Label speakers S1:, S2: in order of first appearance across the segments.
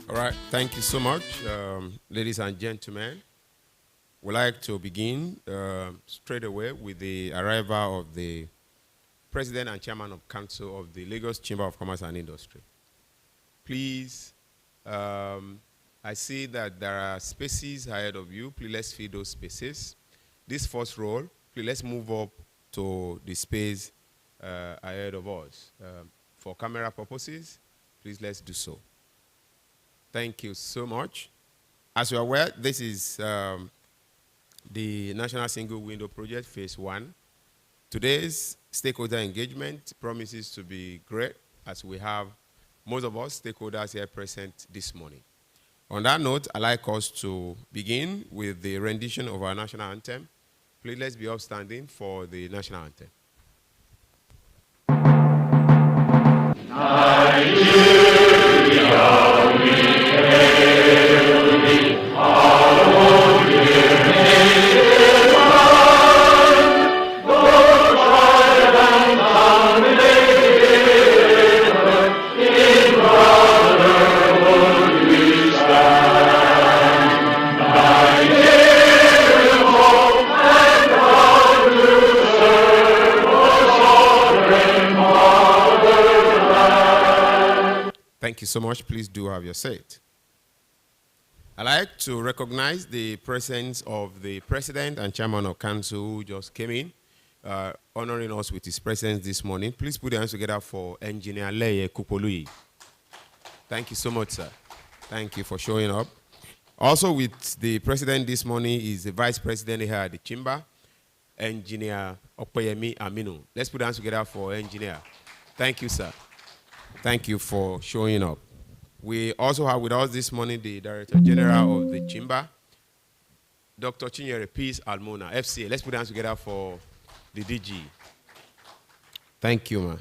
S1: All right, thank you so much, ladies and gentlemen. We'd like to begin straight away with the arrival of the President and Chairman of Council of the Lagos Chamber of Commerce and Industry. Please, I see that there are spaces ahead of you. Please let's fill those spaces. This first row, please let's move up to the space ahead of us. For camera purposes, please let's do so. Thank you so much. As you are aware, this is the National Single Window Project, Phase 1. Today's stakeholder engagement promises to be great, as we have most of us stakeholders here present this morning. On that note, I'd like us to begin with the rendition of our national anthem. Please let's be upstanding for the national anthem. Thank you so much. Please do have your seat. I'd like to recognize the presence of the President and Chairman of Council who just came in, honoring us with his presence this morning. Please put your hands together for Engineer Leye Kupolui. Thank you so much, sir. Thank you for showing up. Also with the President this morning is the Vice President here at the Chamber, Engineer Opeyemi Aminu. Let's put our hands together for Engineer. Thank you, sir. Thank you for showing up. We also have with us this morning the Director General of the Chamber, Dr. Chinyere Peace Almona, FCA. Let's put our hands together for the DG. Thank you, man.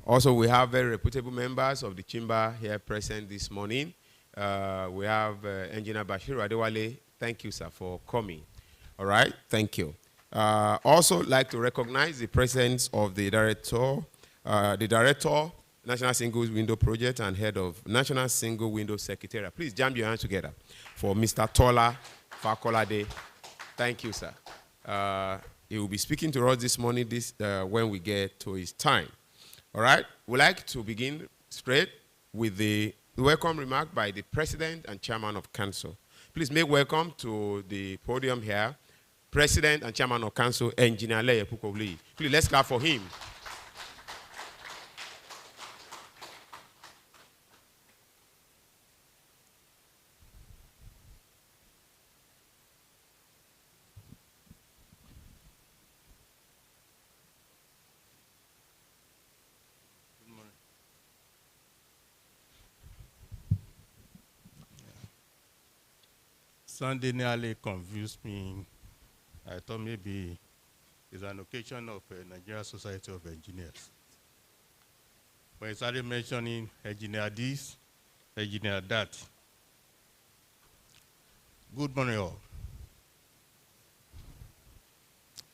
S1: Also, we have very reputable members of the Chamber here present this morning. We have Engineer Bashir Adewale. Thank you, sir, for coming. All right, thank you. Also, like to recognize the presence of the Director, National Single Window Project and Head of National Single Window Secretariat. Please jam your hands together for Mr. Tola Fakolade. Thank you, sir. He will be speaking to us this morning when we get to his time. All right, we'd like to begin straight with the welcome remark by the President and Chairman of Council. Please make welcome to the podium here, President and Chairman of Council, Engineer Leye Kupolui. Please let's clap for him.
S2: Sunday nearly confused me. I thought maybe it's an occasion of Nigeria Society of Engineers. When he started mentioning engineer this, engineer that. Good morning, all.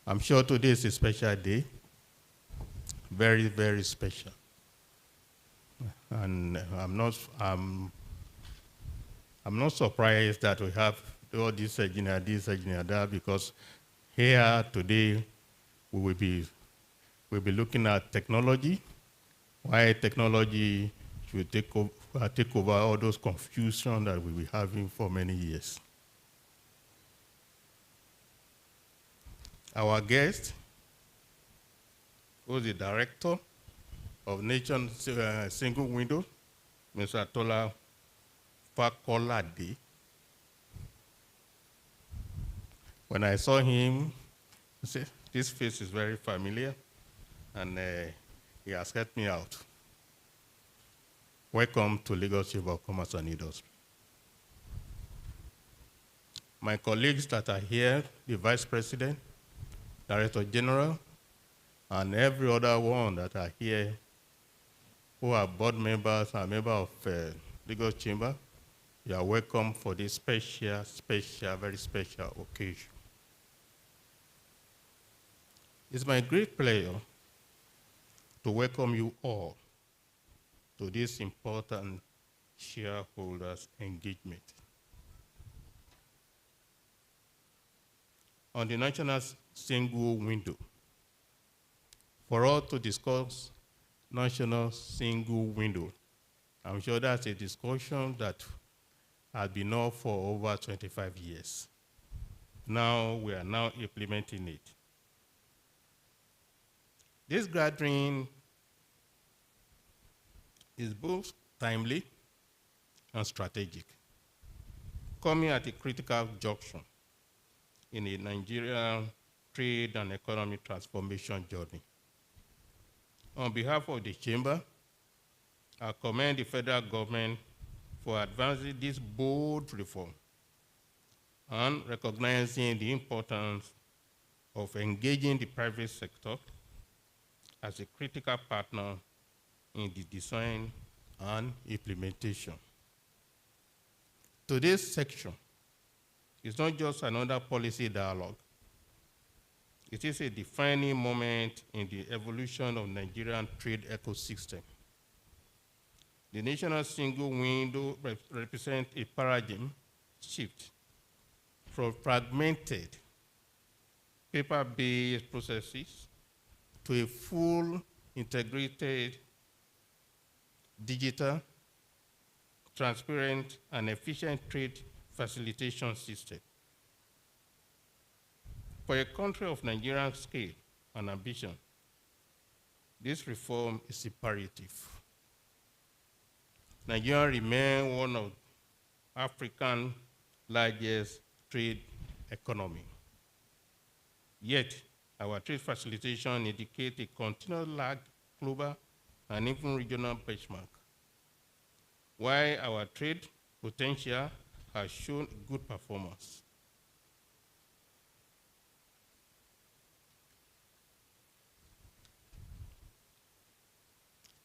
S2: I'm sure today is a special day. Very, very special. And I'm not surprised that we have all this engineer that, because here today we will be looking at technology, why technology should take over all those confusion that we will be having for many years. Our guest was the Director of Nation Single Window, Mr. Tola Fakolade. When I saw him, I said, this face is very familiar, and he has helped me out. Welcome to Lagos Chamber of Commerce and Industry. My colleagues that are here, the Vice President, Director General, and every other one that are here who are board members and members of Lagos Chamber, you are welcome for this special, very special occasion. It's my great pleasure to welcome you all to this important shareholders' engagement. On the national single window, for us to discuss national single window, I'm sure that's a discussion that has been on for over 25 years. Now we are now implementing it. This gathering is both timely and strategic, coming at a critical junction in a Nigerian trade and economic transformation journey. On behalf of the Chamber, I commend the federal government for advancing this bold reform and recognizing the importance of engaging the private sector as a critical partner in the design and implementation. Today's section is not just another policy dialogue. It is a defining moment in the evolution of Nigerian trade ecosystem. The national single window represents a paradigm shift from fragmented paper-based processes to a full integrated digital, transparent, and efficient trade facilitation system. For a country of Nigerian scale and ambition, this reform is imperative. Nigeria remains one of Africa's largest trade economy. Yet, our trade facilitation indicates a continual lag global and even regional benchmark. While our trade potential has shown good performance,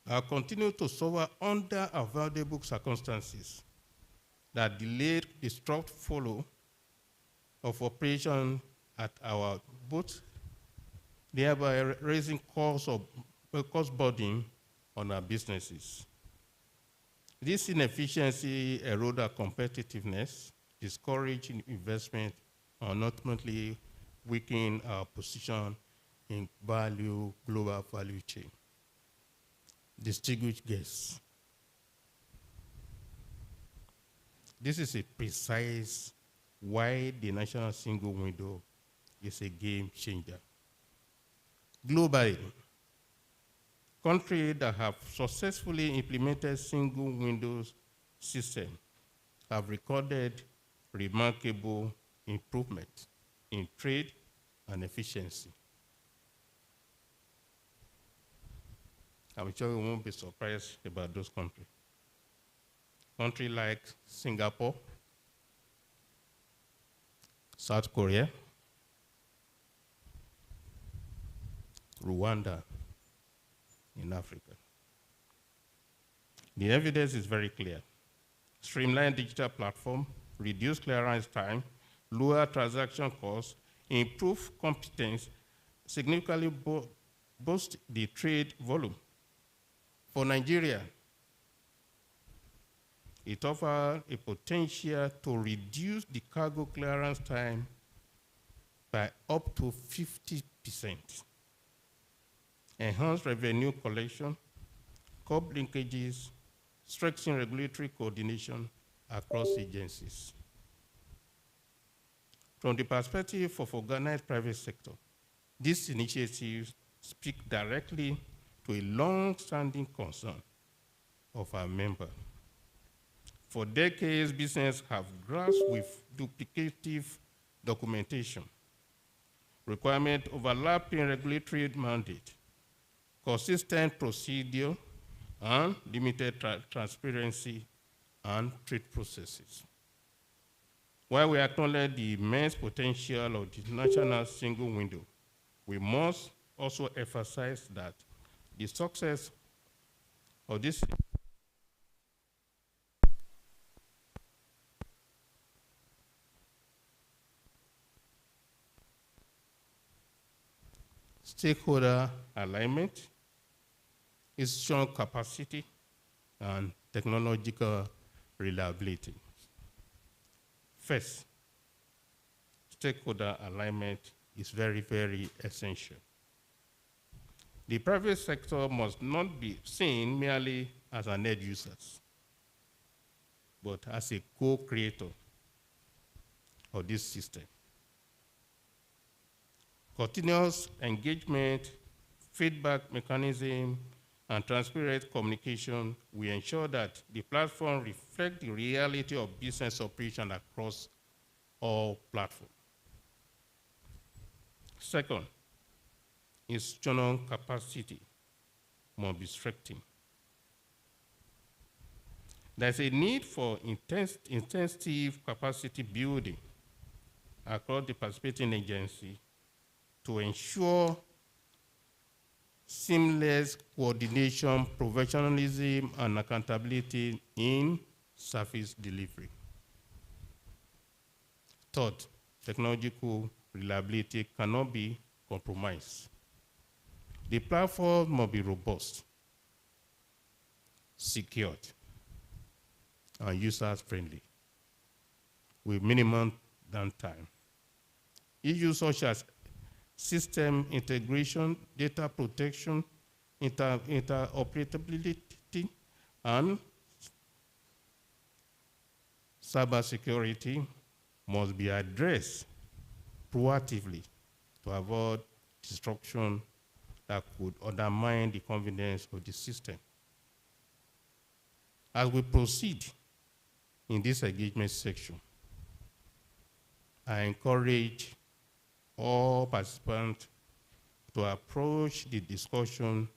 S2: I continue to suffer under unavoidable circumstances that delayed the strict follow of operation at our boats, thereby raising cost burden on our businesses. This inefficiency erodes our competitiveness, discouraging investment, and ultimately weakening our position in global value chain. Distinguished guests, this is a precise why the national single window is a game changer. Globally, countries that have successfully implemented single windows system have recorded remarkable improvement in trade and efficiency. I'm sure you won't be surprised about those countries. Countries like Singapore, South Korea, Rwanda in Africa. The evidence is very clear. Streamlined digital platform, reduced clearance time, lower transaction costs, improve competence, significantly boost the trade volume. For Nigeria, it offers a potential to reduce the cargo clearance time by up to 50%, enhance revenue collection, curb linkages, strengthen regulatory coordination across agencies. From the perspective of organized private sector, these initiatives speak directly to a long-standing concern of our members. For decades, businesses have grasped with duplicative documentation, requirement overlapping regulatory mandate, consistent procedure, and limited transparency and trade processes. While we acknowledge the immense potential of the national single window, we must also emphasize that the success of this stakeholder alignment, institutional capacity, and technological reliability. First, stakeholder alignment is very, very essential. The private sector must not be seen merely as an end user, but as a co-creator of this system. Continuous engagement, feedback mechanism, and transparent communication will ensure that the platform reflects the reality of business operation across all platforms. Second, institutional capacity must be strengthened. There's a need for intensive capacity building across the participating agency to ensure seamless coordination, professionalism, and accountability in service delivery. Third, technological reliability cannot be compromised. The platform must be robust, secured, and user-friendly with minimum downtime. Issues such as system integration, data protection, interoperability, and cybersecurity must be addressed proactively to avoid disruption that could undermine the confidence of the system. As we proceed in this engagement section, I encourage all participants to approach the discussion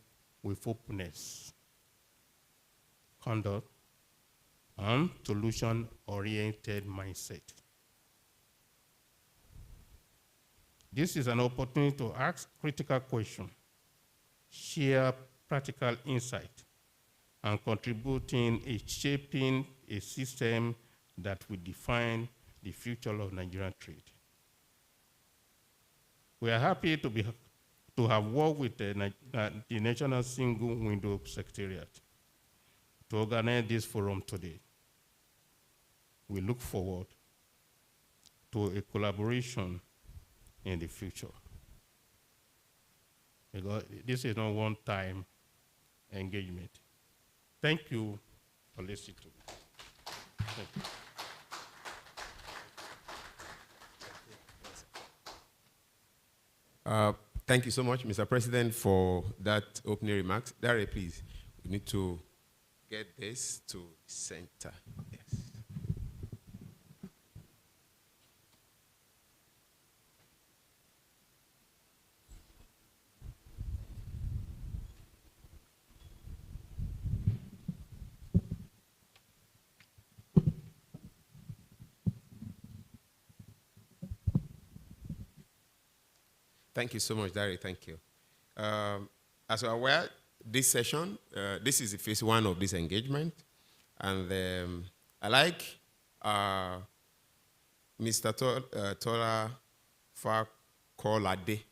S2: with openness, conduct, and solution-oriented mindset. This is an opportunity to ask critical questions, share practical insight, and contribute in shaping a system that will define the future of Nigerian trade. We are happy to have worked with the National Single Window Secretariat to organize this forum today. We look forward to a collaboration in the future. Because this is not one-time engagement. Thank you for listening to me. Thank you.
S1: Thank you so much, Mr. President, for that opening remarks. Dare, please, we need to get this to center. Yes. Thank you so much, Dari. Thank you. As you're aware, this session, this is the phase one of this engagement. And I like Mr. Tola Fakolade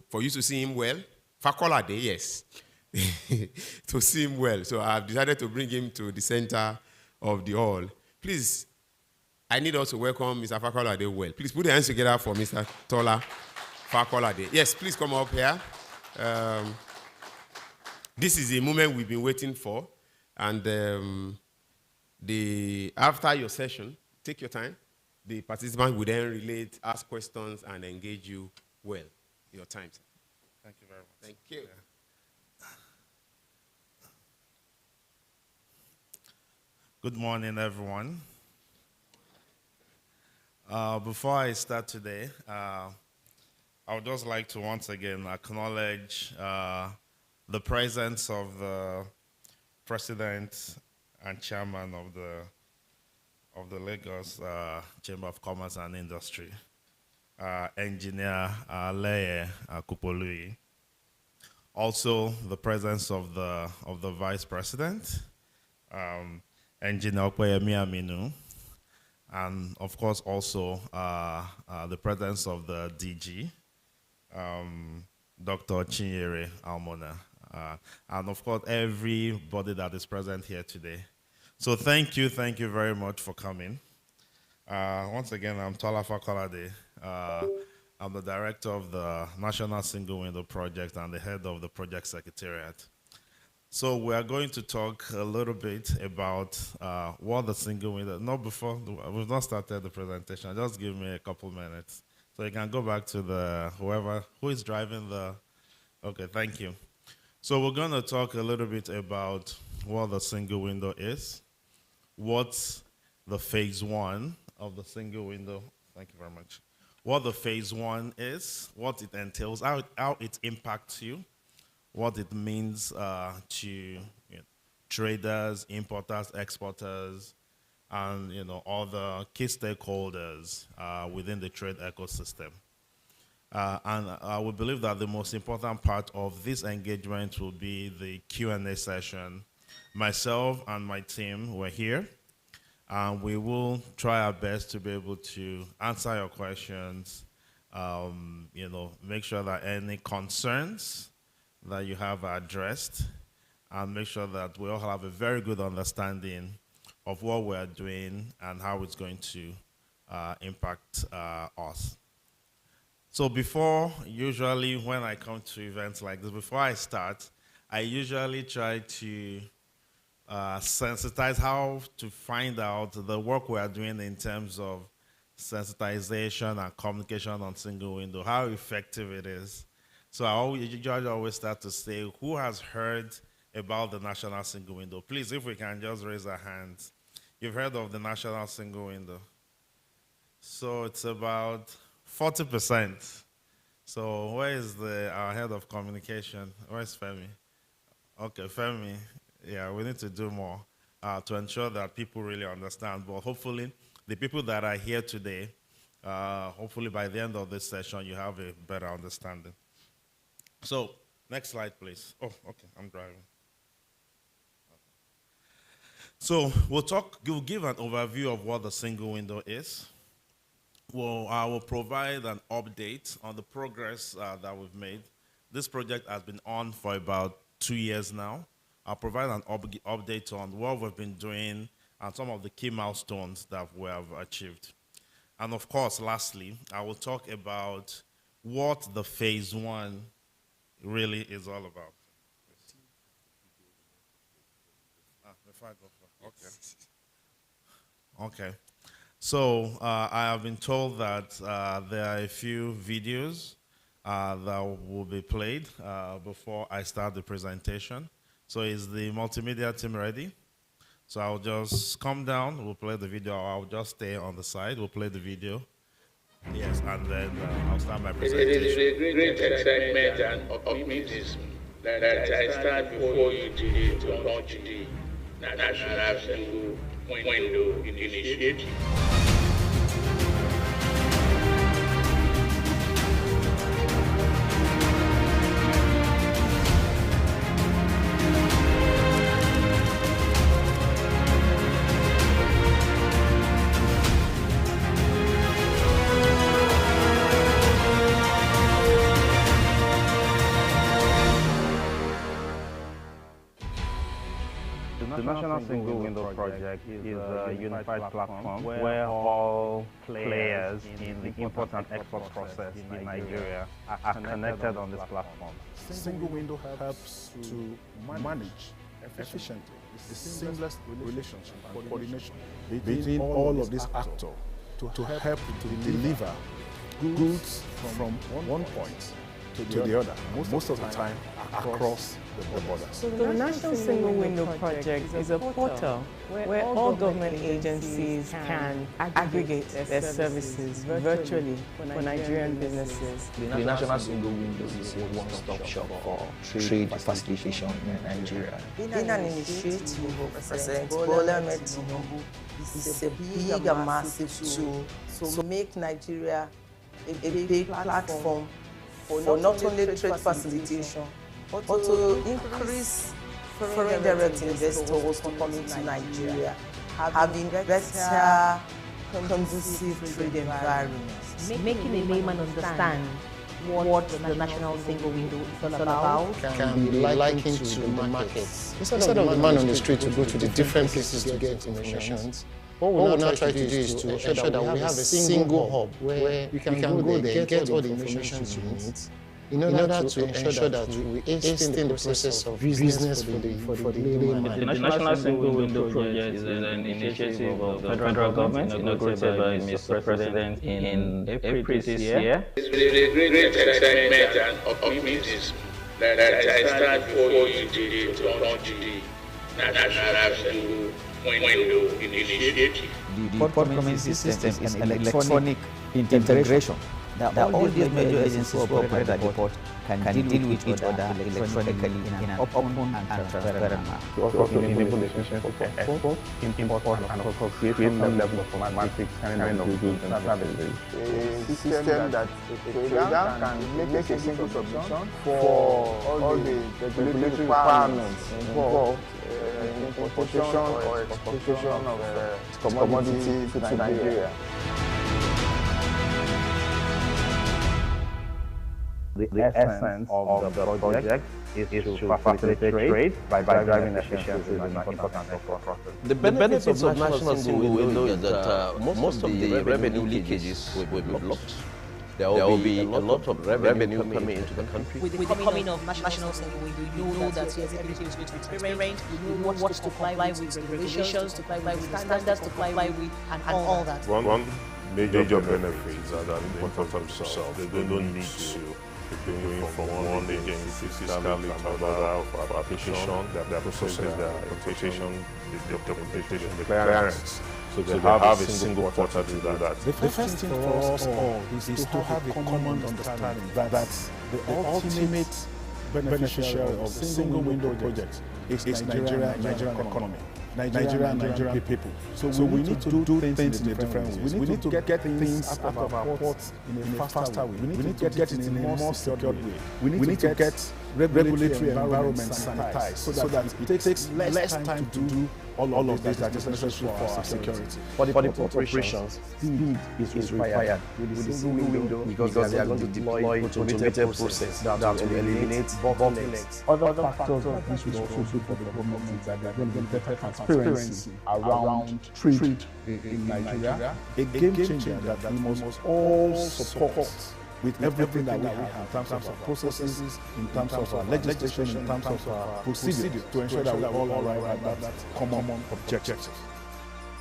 S1: for you to see him well. Fakolade, yes. To see him well. So I've decided to bring him to the center of the hall. Please, I need also welcome Mr. Fakolade well. Please put your hands together for Mr. Tola Fakolade. Yes, please come up here. This is the moment we've been waiting for. And after your session, take your time. The participants will then relate, ask questions, and engage you well. Your time, sir.
S3: Thank you very much.
S1: Thank you.
S3: Good morning, everyone. Before I start today, I would just like to once again acknowledge the presence of the President and Chairman of the Lagos Chamber of Commerce and Industry, Engineer Leye Kupolui. Also, the presence of the Vice President, Engineer Okweyemi Aminu, and of course also the presence of the DG, Dr. Chinyere Almona, and of course everybody that is present here today. So thank you very much for coming. Once again, I'm Tolafa Kolade. I'm the director of the National Single Window Project and the head of the project secretariat. So we are going to talk a little bit about what the single window, not before, we've not started the presentation, just give me a couple minutes. So you can go back to the, who is driving the, okay, thank you. So we're gonna talk a little bit about what the single window is, what's the phase one of the single window, thank you very much. What the phase one is, what it entails, how it impacts you, what it means to traders, importers, exporters, and all the key stakeholders within the trade ecosystem. And I would believe that the most important part of this engagement will be the Q&A session. Myself and my team were here, and we will try our best to be able to answer your questions, make sure that any concerns that you have addressed, and make sure that we all have a very good understanding of what we are doing and how it's going to impact us. So usually when I come to events like this, before I start, I usually try to sensitize how to find out the work we are doing in terms of sensitization and communication on single window, how effective it is. So I usually always start to say, who has heard about the National Single Window? Please, if we can just raise our hands. You've heard of the National Single Window. So it's about 40%. So where is our head of communication? Where's Femi? Okay, Femi. Yeah, we need to do more to ensure that people really understand. But hopefully, the people that are here today, hopefully by the end of this session, you have a better understanding. So, next slide, please. Oh, okay, I'm driving. So, we'll give an overview of what the single window is. Well, I will provide an update on the progress that we've made. This project has been on for about 2 years now. I'll provide an update on what we've been doing and some of the key milestones that we have achieved. And of course, lastly, I will talk about what the phase one really is all about. Okay. So I have been told that there are a few videos that will be played before I start the presentation. So is the multimedia team ready? So I'll just come down, we'll play the video, I'll just stay on the side, we'll play the video. Yes, and then I'll start my presentation.
S4: It is a great excitement and optimism that I stand before you today to launch the National Single Window Initiative.
S5: The National Single Window Project is a unified platform where all players in the import and export process in Nigeria are connected on this platform.
S6: Single window helps to manage efficiently the seamless relationship and coordination between all of these actors to help to deliver goods from one point to the other, most of the time across the border.
S7: So the National Single Window Project is a portal where all government agencies can aggregate their services virtually for Nigerian businesses.
S8: The National Single Window is a one-stop shop for trade facilitation in Nigeria.
S9: In an initiative of President Bola Ahmed Tinubu, is a big and massive tool to make Nigeria a big platform for not only trade facilitation, but to increase foreign direct investors to come into Nigeria, having better, conducive trade environments.
S10: Making a layman understand what the national single window is all about
S8: can be likened to the markets. Instead of the man on the street to go to the different places to get information, what we'll now try to do is to ensure that we have a single hub where you can go there, get all the information you need, in order to ensure that we hasten the process of business for the layman.
S5: The National Single Window Project is an initiative of the federal government inaugurated by Mr. President in April this year.
S4: It's with a great excitement and optimism that I stand before you today to launch the National Single Window Initiative.
S11: The port commencing system is an electronic integration that all these major agencies who operate at the port can deal with each other electronically in an open and transparent manner.
S5: To also enable the system for export, import, and also create some level of automatic handling of goods and services.
S12: A system that a trader can make a single submission for all the regulatory requirements involved in importation or exportation of commodity to Nigeria.
S5: The essence of the project is to facilitate trade by driving efficiencies in the import and export process.
S13: The benefits of national single window is that most of the revenue leakages will be blocked. There will be a lot of revenue coming into the country.
S10: With the coming of national single window, you know that your ability is going to be transparent, you know what to comply with the regulations, to comply with the standards, to comply with, and all that.
S6: One major benefit is that the importers themselves, they don't need to going from one agency physically to another for application, their processes, their importation, the documentation, the clearance. So they have a single portal to do that.
S14: The first thing for us all is to have a common understanding that the ultimate beneficiary of the single window project is Nigeria and Nigerian economy. Nigeria and Nigerian people. So we need to do things in a different way. We need to get things out of our ports in a faster way. We need to get it in a more secured way. We need to get regulatory environment sanitized so that it takes less time to do all of this that is necessary for our security.
S13: For the port operations,
S5: speed is required with the single window because they are going to deploy automated process that will eliminate bottlenecks. Other factors of this will also do for the government is that they are going to get better transparency around trade in Nigeria. A game changer that we must all support with everything that we have in terms of our processes, in terms of our legislation, in terms of our procedure to ensure that we all arrive at that common objective.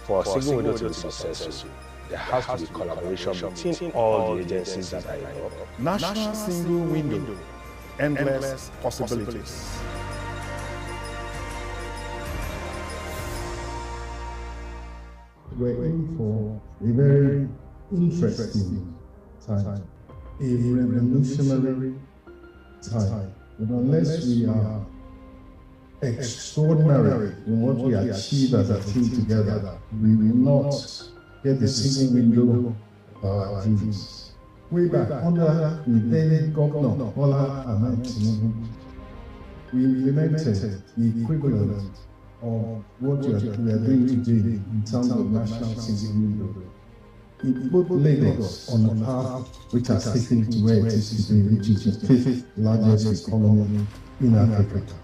S5: For a single window to be successful, there has to be collaboration between all the agencies that are involved.
S14: National single window, endless possibilities.
S15: We're in for a very interesting time. A revolutionary time. But unless we are extraordinary in what we achieve as a team together, we will not get the single window of our dreams. Way back under the then Governor Bola Ahmed Tinubu, we implemented the equivalent of what we are doing today in terms of national single window. It put Lagos on a path which has taken it to where it is today, which is the fifth largest economy in Africa.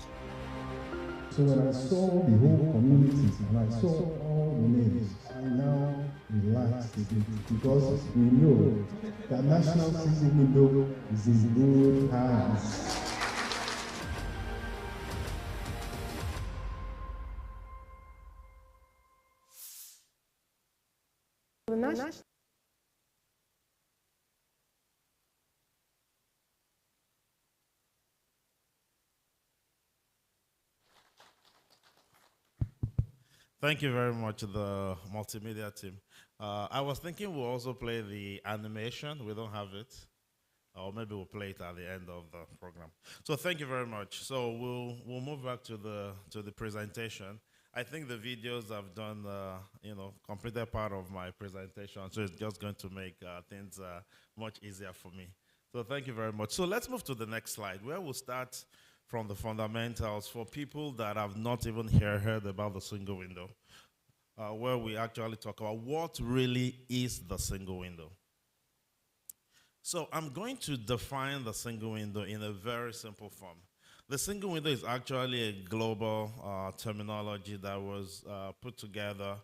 S15: So when I saw the whole community and I saw all the names, I now relaxed a bit because we know that national single window is in good hands.
S3: Thank you very much, the multimedia team. I was thinking we'll also play the animation. We don't have it. Or maybe we'll play it at the end of the program. So thank you very much. So we'll move back to the presentation. I think the videos I've done, completed part of my presentation, so it's just going to make things much easier for me. So thank you very much. So let's move to the next slide, where we'll start from the fundamentals for people that have not even heard about the single window, where we actually talk about what really is the single window. So I'm going to define the single window in a very simple form. The single window is actually a global terminology that was put together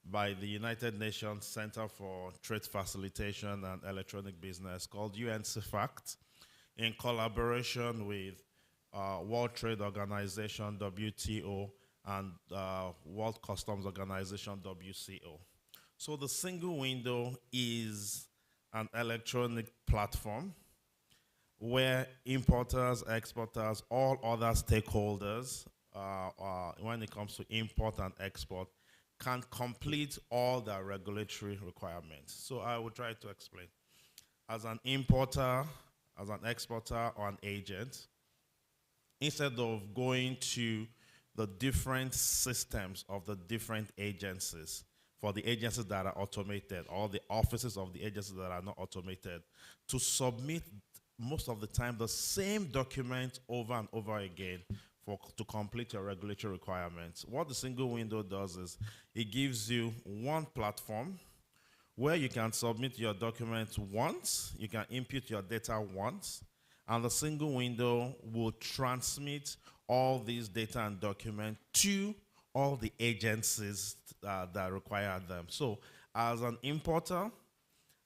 S3: by the United Nations Center for Trade Facilitation and Electronic Business, called UNCFACT, in collaboration with World Trade Organization, WTO, and World Customs Organization, WCO. So the single window is an electronic platform where importers, exporters, all other stakeholders, when it comes to import and export, can complete all the regulatory requirements. So I will try to explain. As an importer, as an exporter, or an agent, instead of going to the different systems of the different agencies, for the agencies that are automated, or the offices of the agencies that are not automated, to submit most of the time the same document over and over again to complete your regulatory requirements. What the single window does is it gives you one platform where you can submit your documents once, you can input your data once, and the single window will transmit all these data and documents to all the agencies that require them. So as an importer,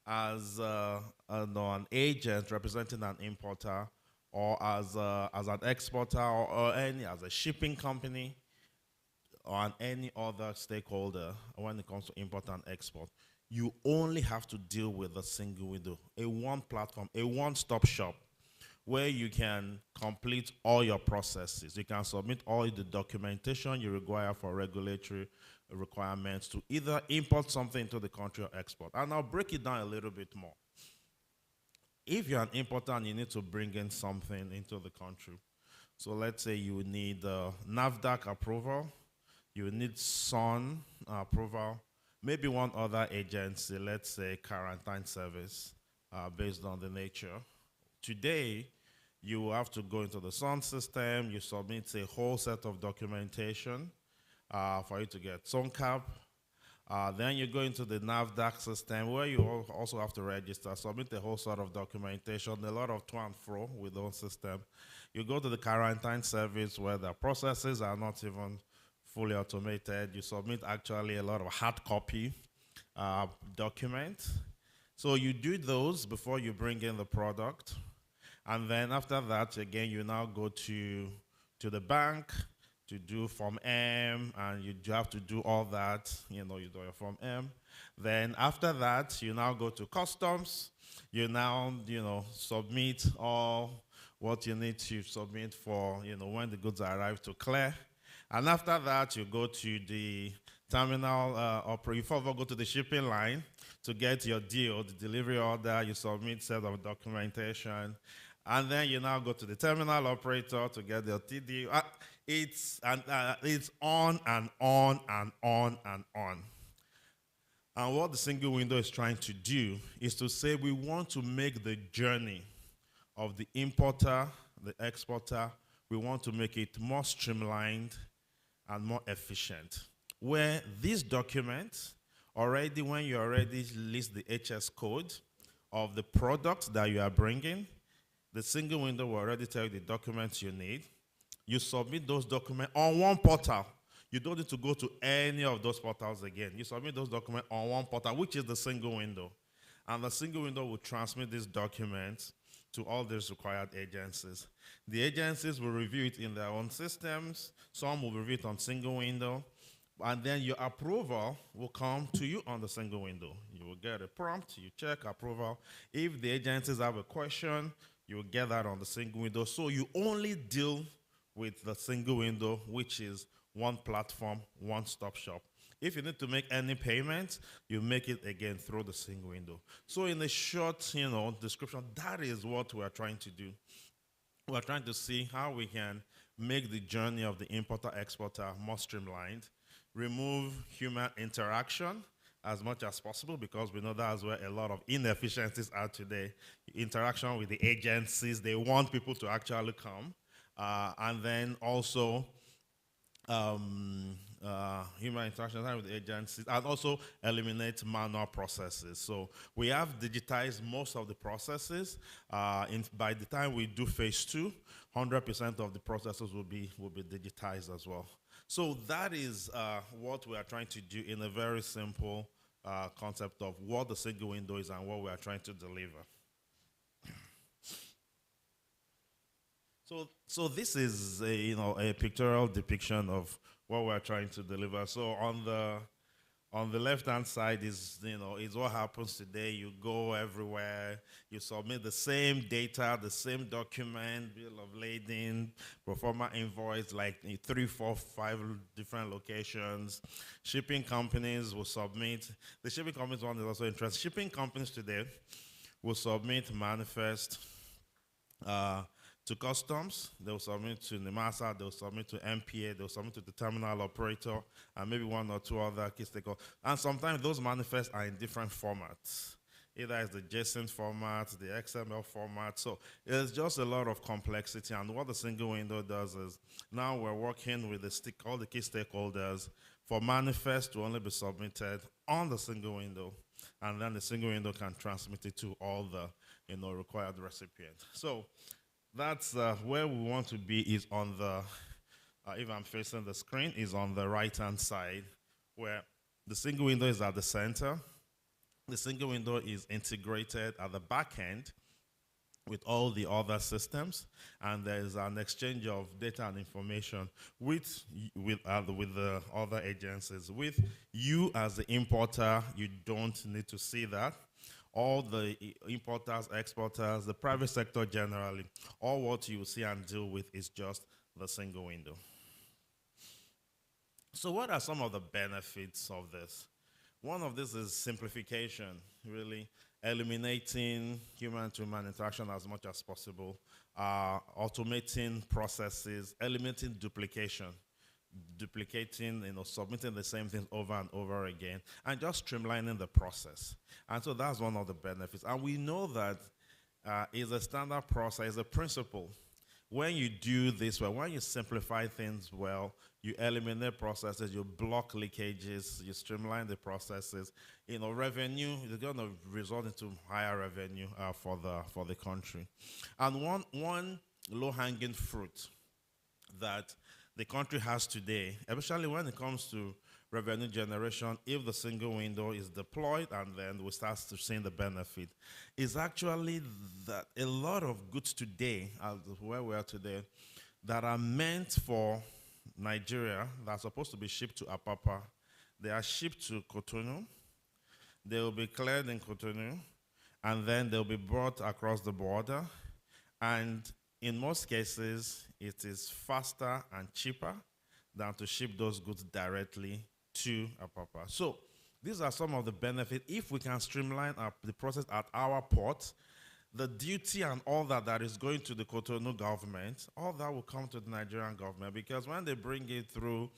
S3: as an agent representing an importer, or as an exporter, or as a shipping company, or any other stakeholder when it comes to import and export, you only have to deal with a single window, a one platform, a one-stop shop, where you can complete all your processes. You can submit all the documentation you require for regulatory requirements to either import something into the country or export. And I'll break it down a little bit more. If you're an importer and you need to bring in something into the country, so let's say you need NAFDAC approval, you need SON approval, maybe one other agency, let's say quarantine service, based on the nature. Today, you will have to go into the SON system, you submit a whole set of documentation for you to get SONCAP. Then you go into the NAFDAC system where you also have to register, submit a whole sort of documentation, a lot of to and fro with the whole system. You go to the quarantine service where the processes are not even fully automated. You submit actually a lot of hard copy documents. So you do those before you bring in the product. And then after that, again, you now go to the bank to do Form M, and you have to do all that, you do your Form M. Then after that, you now go to customs. You now, submit all what you need to submit for, when the goods arrive to clear. And after that, you go to the terminal operator. You first go to the shipping line to get your deal, the delivery order. You submit set of documentation. And then you now go to the terminal operator to get your TD. It's on and on and on and on. And what the single window is trying to do is to say we want to make the journey of the importer, the exporter, we want to make it more streamlined and more efficient. Where these documents, already when you already list the HS code of the product that you are bringing, the single window will already tell you the documents you need. You submit those documents on one portal. You don't need to go to any of those portals again. You submit those documents on one portal, which is the single window. And the single window will transmit these documents to all these required agencies. The agencies will review it in their own systems. Some will review it on single window. And then your approval will come to you on the single window. You will get a prompt, you check approval. If the agencies have a question, you will get that on the single window. So you only deal with the single window, which is one platform, one-stop shop. If you need to make any payment, you make it again through the single window. So in a short, description, that is what we are trying to do. We are trying to see how we can make the journey of the importer-exporter more streamlined, remove human interaction as much as possible, because we know that's where a lot of inefficiencies are today. Interaction with the agencies, they want people to actually come. And then also human interaction with agencies, and also eliminate manual processes. So we have digitized most of the processes. By the time we do phase 2, 100% of the processes will be digitized as well. So that is what we are trying to do in a very simple concept of what the single window is and what we are trying to deliver. So this is a pictorial depiction of what we're trying to deliver. So on the left-hand side is what happens today. You go everywhere, you submit the same data, the same document, bill of lading, pro forma invoice, like 3, 4, 5 different locations. Shipping companies will submit. The shipping companies one is also interesting. Shipping companies today will submit manifest to customs, they'll submit to NIMASA, they'll submit to MPA, they'll submit to the terminal operator, and maybe 1 or 2 other key stakeholders. And sometimes those manifests are in different formats. Either it's the JSON format, the XML format. So there's just a lot of complexity. And what the single window does is now we're working with all the key stakeholders for manifests to only be submitted on the single window. And then the single window can transmit it to all the required recipients. So that's where we want to be, is on the, if I'm facing the screen, is on the right-hand side, where the single window is at the center. The single window is integrated at the back end with all the other systems, and there's an exchange of data and information with the other agencies. With you as the importer, you don't need to see that. All the importers, exporters, the private sector generally, all what you see and deal with is just the single window. So what are some of the benefits of this? One of this is simplification, really eliminating human-to-human interaction as much as possible, automating processes, eliminating duplication, submitting the same thing over and over again, and just streamlining the process. And so that's one of the benefits. And we know that is a standard process, is a principle. When you do this well, when you simplify things well, you eliminate processes, you block leakages, you streamline the processes. Revenue is going to result into higher revenue for the country. And one low-hanging fruit that the country has today, especially when it comes to revenue generation, if the single window is deployed and then we start to see the benefit, is actually that a lot of goods today, where we are today, that are meant for Nigeria, that are supposed to be shipped to Apapa, they are shipped to Cotonou, they will be cleared in Cotonou, and then they'll be brought across the border, and in most cases, it is faster and cheaper than to ship those goods directly to Apapa. So these are some of the benefits. If we can streamline the process at our port, the duty and all that is going to the Cotonou government, all that will come to the Nigerian government, because when they bring it through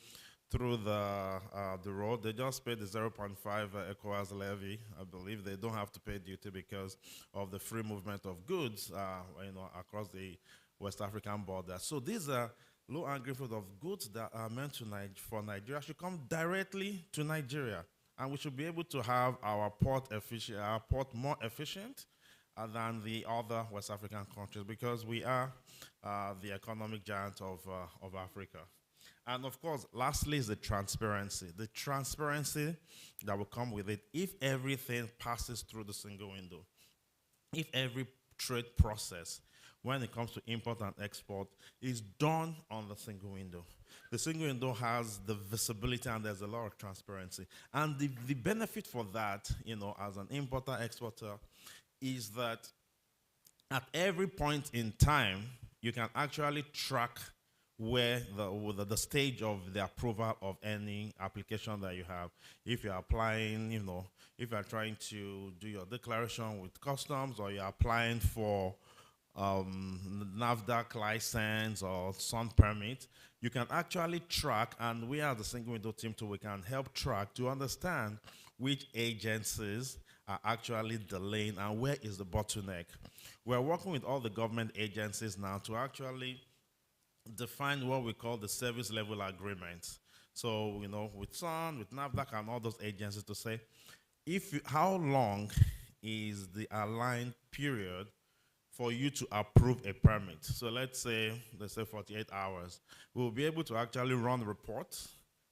S3: the road, they just pay the 0.5 ECOWAS levy. I believe they don't have to pay duty because of the free movement of goods, across the West African border. So these are low-hanging fruit of goods that are meant for Nigeria should come directly to Nigeria, and we should be able to have our port more efficient than the other West African countries, because we are the economic giant of Africa. And of course, lastly is the transparency. The transparency that will come with it if everything passes through the single window. If every trade process, when it comes to import and export, is done on the single window. The single window has the visibility and there's a lot of transparency. And the benefit for that, as an importer, exporter, is that at every point in time, you can actually track where the stage of the approval of any application that you have. If you're applying, if you're trying to do your declaration with customs, or you're applying for NAFDAC license or sun permit, you can actually track, and we as the single window team too, we can help track to understand which agencies are actually delaying and where is the bottleneck. We're working with all the government agencies now to actually define what we call the service level agreements. So, with SUN, with NAFDAC, and all those agencies to say, how long is the aligned period for you to approve a permit? So let's say 48 hours. We'll be able to actually run reports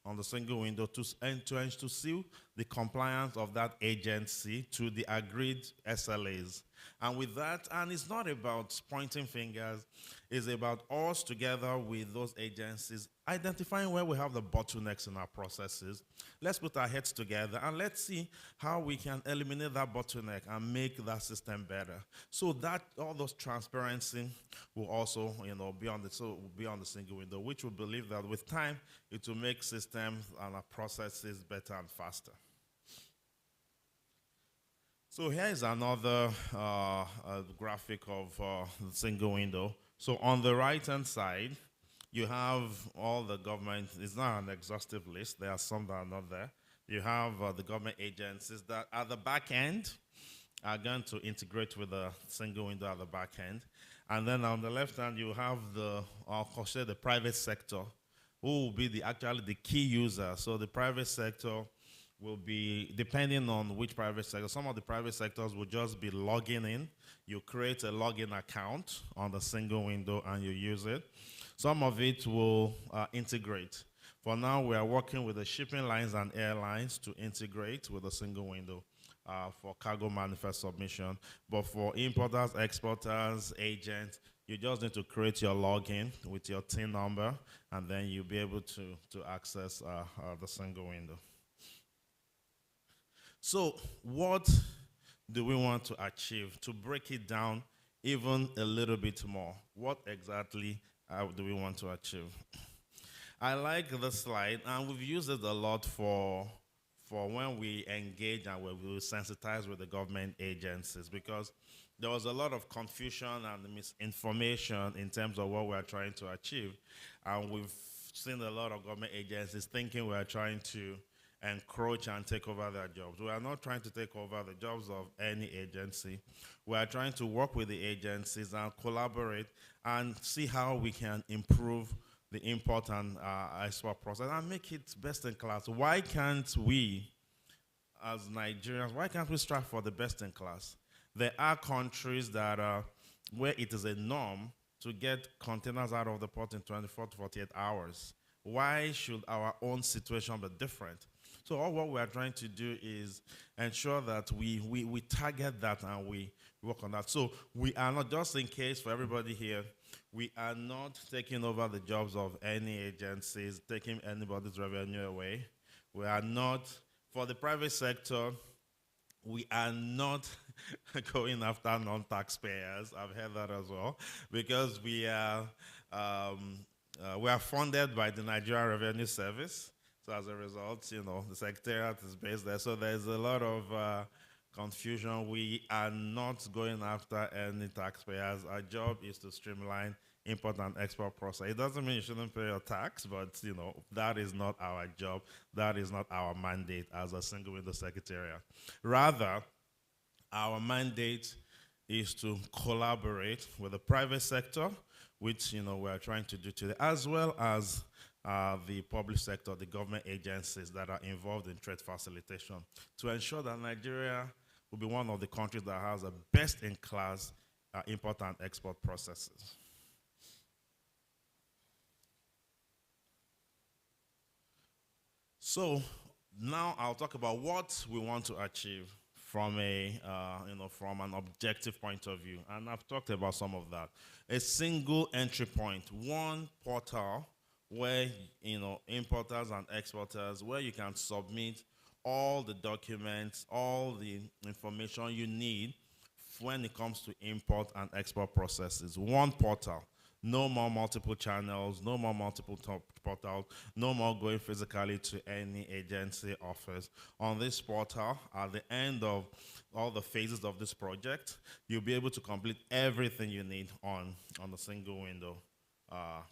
S3: on the single window to see the compliance of that agency to the agreed SLAs. And with that, and it's not about pointing fingers, it's about us together with those agencies identifying where we have the bottlenecks in our processes. Let's put our heads together and let's see how we can eliminate that bottleneck and make that system better. So that all those transparency will also, be on the single window, which we believe that with time it will make systems and our processes better and faster. So here is another graphic of the single window. So on the right-hand side, you have all the government. It's not an exhaustive list. There are some that are not there. You have the government agencies that at the back end are going to integrate with the single window at the back end. And then on the left hand, you have the private sector, who will be actually the key user. So the private sector will be, depending on which private sector, some of the private sectors will just be logging in. You create a login account on the single window and you use it. Some of it will integrate. For now, we are working with the shipping lines and airlines to integrate with a single window for cargo manifest submission. But for importers, exporters, agents, you just need to create your login with your TIN number, and then you'll be able to access the single window. So what do we want to achieve? To break it down even a little bit more, what exactly do we want to achieve? I like this slide, and we've used it a lot for when we engage and when we sensitize with the government agencies, because there was a lot of confusion and misinformation in terms of what we're trying to achieve. And we've seen a lot of government agencies thinking we're trying to encroach and take over their jobs. We are not trying to take over the jobs of any agency. We are trying to work with the agencies and collaborate and see how we can improve the import and export process and make it best in class. Why can't we, as Nigerians, why can't we strive for the best in class? There are countries that where it is a norm to get containers out of the port in 24 to 48 hours. Why should our own situation be different? So all what we are trying to do is ensure that we target that and we work on that. So we are not, just in case for everybody here, we are not taking over the jobs of any agencies, taking anybody's revenue away. We are not, for the private sector, we are not going after non-taxpayers. I've heard that as well, because we are funded by the Nigerian Revenue Service. So as a result, the Secretariat is based there. So there's a lot of confusion. We are not going after any taxpayers. Our job is to streamline import and export process. It doesn't mean you shouldn't pay your tax, but that is not our job. That is not our mandate as a single window secretariat. Rather, our mandate is to collaborate with the private sector, which we are trying to do today, as well as the public sector, the government agencies that are involved in trade facilitation, to ensure that Nigeria will be one of the countries that has the best-in-class import and export processes. So now I'll talk about what we want to achieve from from an objective point of view, and I've talked about some of that. A single entry point, one portal where importers and exporters, where you can submit all the documents, all the information you need when it comes to import and export processes. One portal. No more multiple channels, no more multiple portals, no more going physically to any agency office. On this portal, at the end of all the phases of this project, you'll be able to complete everything you need on the single window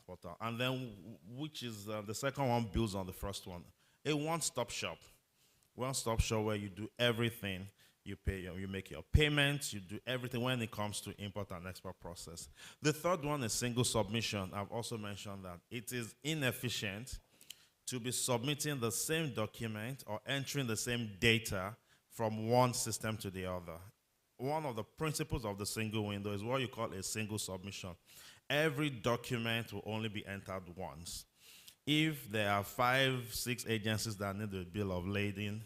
S3: portal. And then, which is the second one builds on the first one. A one-stop shop. One-stop shop where you do everything. You pay, you make your payments, you do everything when it comes to import and export process. The third one is single submission. I've also mentioned that it is inefficient to be submitting the same document or entering the same data from one system to the other. One of the principles of the single window is what you call a single submission. Every document will only be entered once. If there are 5, 6 agencies that need a bill of lading,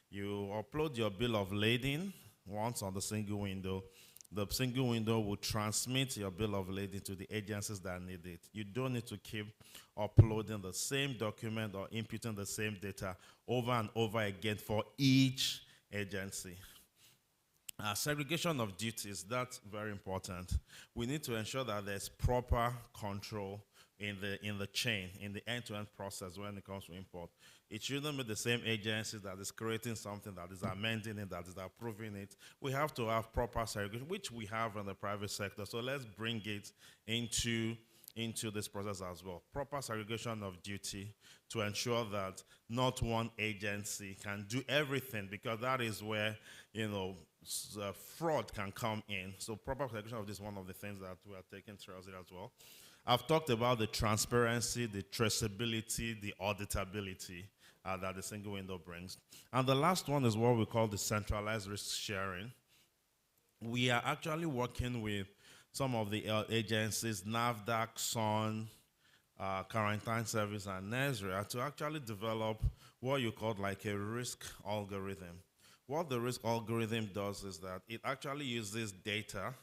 S3: you upload your bill of lading once on the single window. The single window will transmit your bill of lading to the agencies that need it. You don't need to keep uploading the same document or inputting the same data over and over again for each agency. Segregation of duties, that's very important. We need to ensure that there's proper control in the chain, in the end-to-end process when it comes to import. It shouldn't be the same agency that is creating something, that is amending it, that is approving it. We have to have proper segregation, which we have in the private sector. So let's bring it into this process as well. Proper segregation of duty to ensure that not one agency can do everything, because that is where, fraud can come in. So proper segregation of this is one of the things that we are taking seriously as well. I've talked about the transparency, the traceability, the auditability that the single window brings. And the last one is what we call the centralized risk sharing. We are actually working with some of the agencies, NAFDAC, SON, Quarantine Service, and NESRIA, to actually develop what you call like a risk algorithm. What the risk algorithm does is that it actually uses data.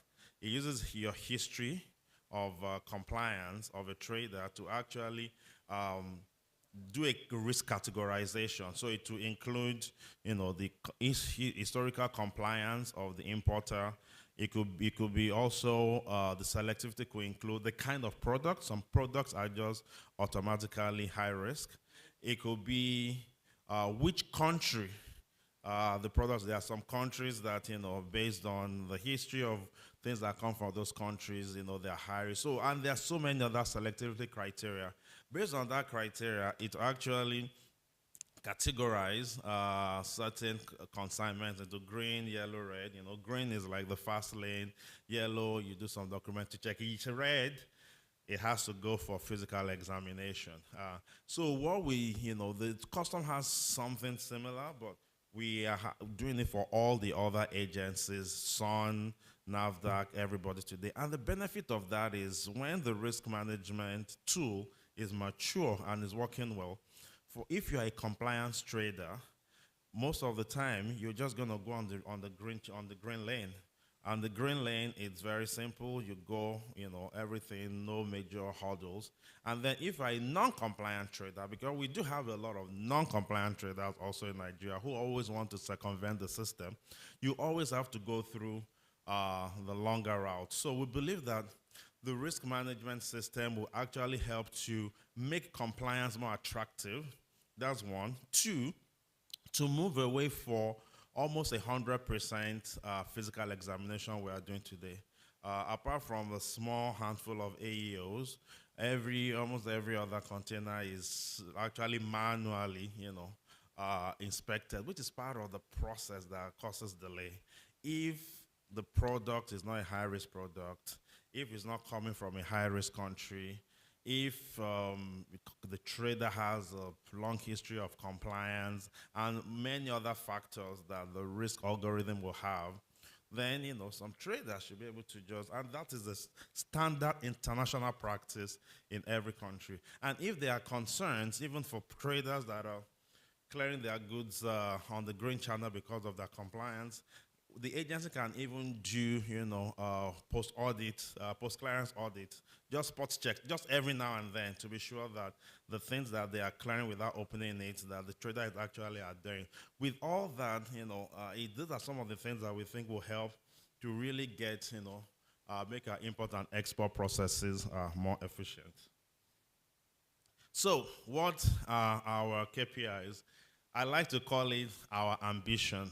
S3: It uses your history of compliance of a trader to actually do a risk categorization. So it will include, the historical compliance of the importer. It could be also the selectivity could include the kind of product. Some products are just automatically high risk. It could be which country the products. There are some countries that, based on the history of things that come from those countries, they're high risk. So, and there are so many other selectivity criteria. Based on that criteria, it actually categorize certain consignments into green, yellow, red. Green is like the fast lane. Yellow, you do some document to check. Each red, it has to go for physical examination. So what the custom has something similar, but we are doing it for all the other agencies, SON, NAFDAC, everybody today. And the benefit of that is when the risk management tool is mature and is working well, if you're a compliance trader, most of the time you're just going to go on the green lane. On the green lane, it's very simple. You go, everything, no major hurdles. And then if you're a non-compliant trader, because we do have a lot of non-compliant traders also in Nigeria who always want to circumvent the system, you always have to go through the longer route. So we believe that the risk management system will actually help to make compliance more attractive. That's one. Two, to move away for almost 100% physical examination we are doing today. Apart from the small handful of AEOs, almost every other container is actually manually, inspected, which is part of the process that causes delay. If the product is not a high-risk product, if it's not coming from a high-risk country, if the trader has a long history of compliance and many other factors that the risk algorithm will have, then some traders should be able to just, and that is a standard international practice in every country. And if there are concerns, even for traders that are clearing their goods on the green channel because of their compliance, the agency can even do, post-audit, post-clearance audit, just spot check, just every now and then to be sure that the things that they are clearing without opening it, that the trader is actually adhering. With all that, these are some of the things that we think will help to really get, make our import and export processes more efficient. So what are our KPIs? I like to call it our ambition,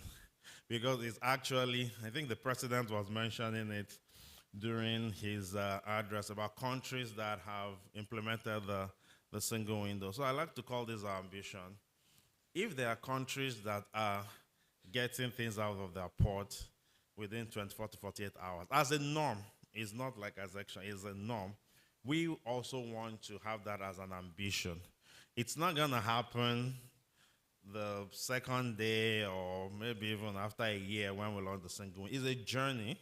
S3: because it's actually, I think the president was mentioning it during his address about countries that have implemented the single window. So I like to call this our ambition. If there are countries that are getting things out of their port within 24 to 48 hours, as a norm, it's not like as action, it's a norm. We also want to have that as an ambition. it's not going to happen the second day or maybe even after a year when we launch the single window. It's a journey,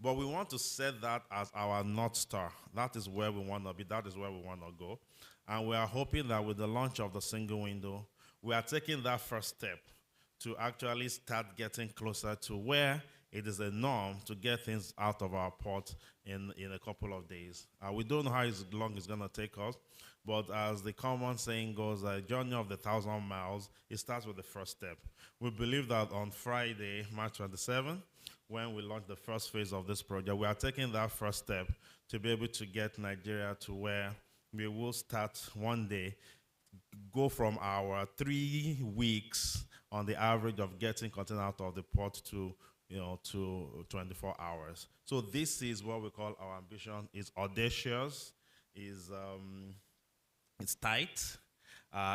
S3: but we want to set that as our North Star. That is where we want to be. That is where we want to go. And we are hoping that with the launch of the single window, we are taking that first step to actually start getting closer to where it is a norm to get things out of our port in a couple of days. We don't know how long it's going to take us, but as the common saying goes, a journey of the 1,000 miles, it starts with the first step. We believe that on Friday, March 27, when we launch the first phase of this project, we are taking that first step to be able to get Nigeria to where we will start one day, go from our 3 weeks on the average of getting container out of the port to 24 hours. So this is what we call our ambition. It's audacious, it's tight,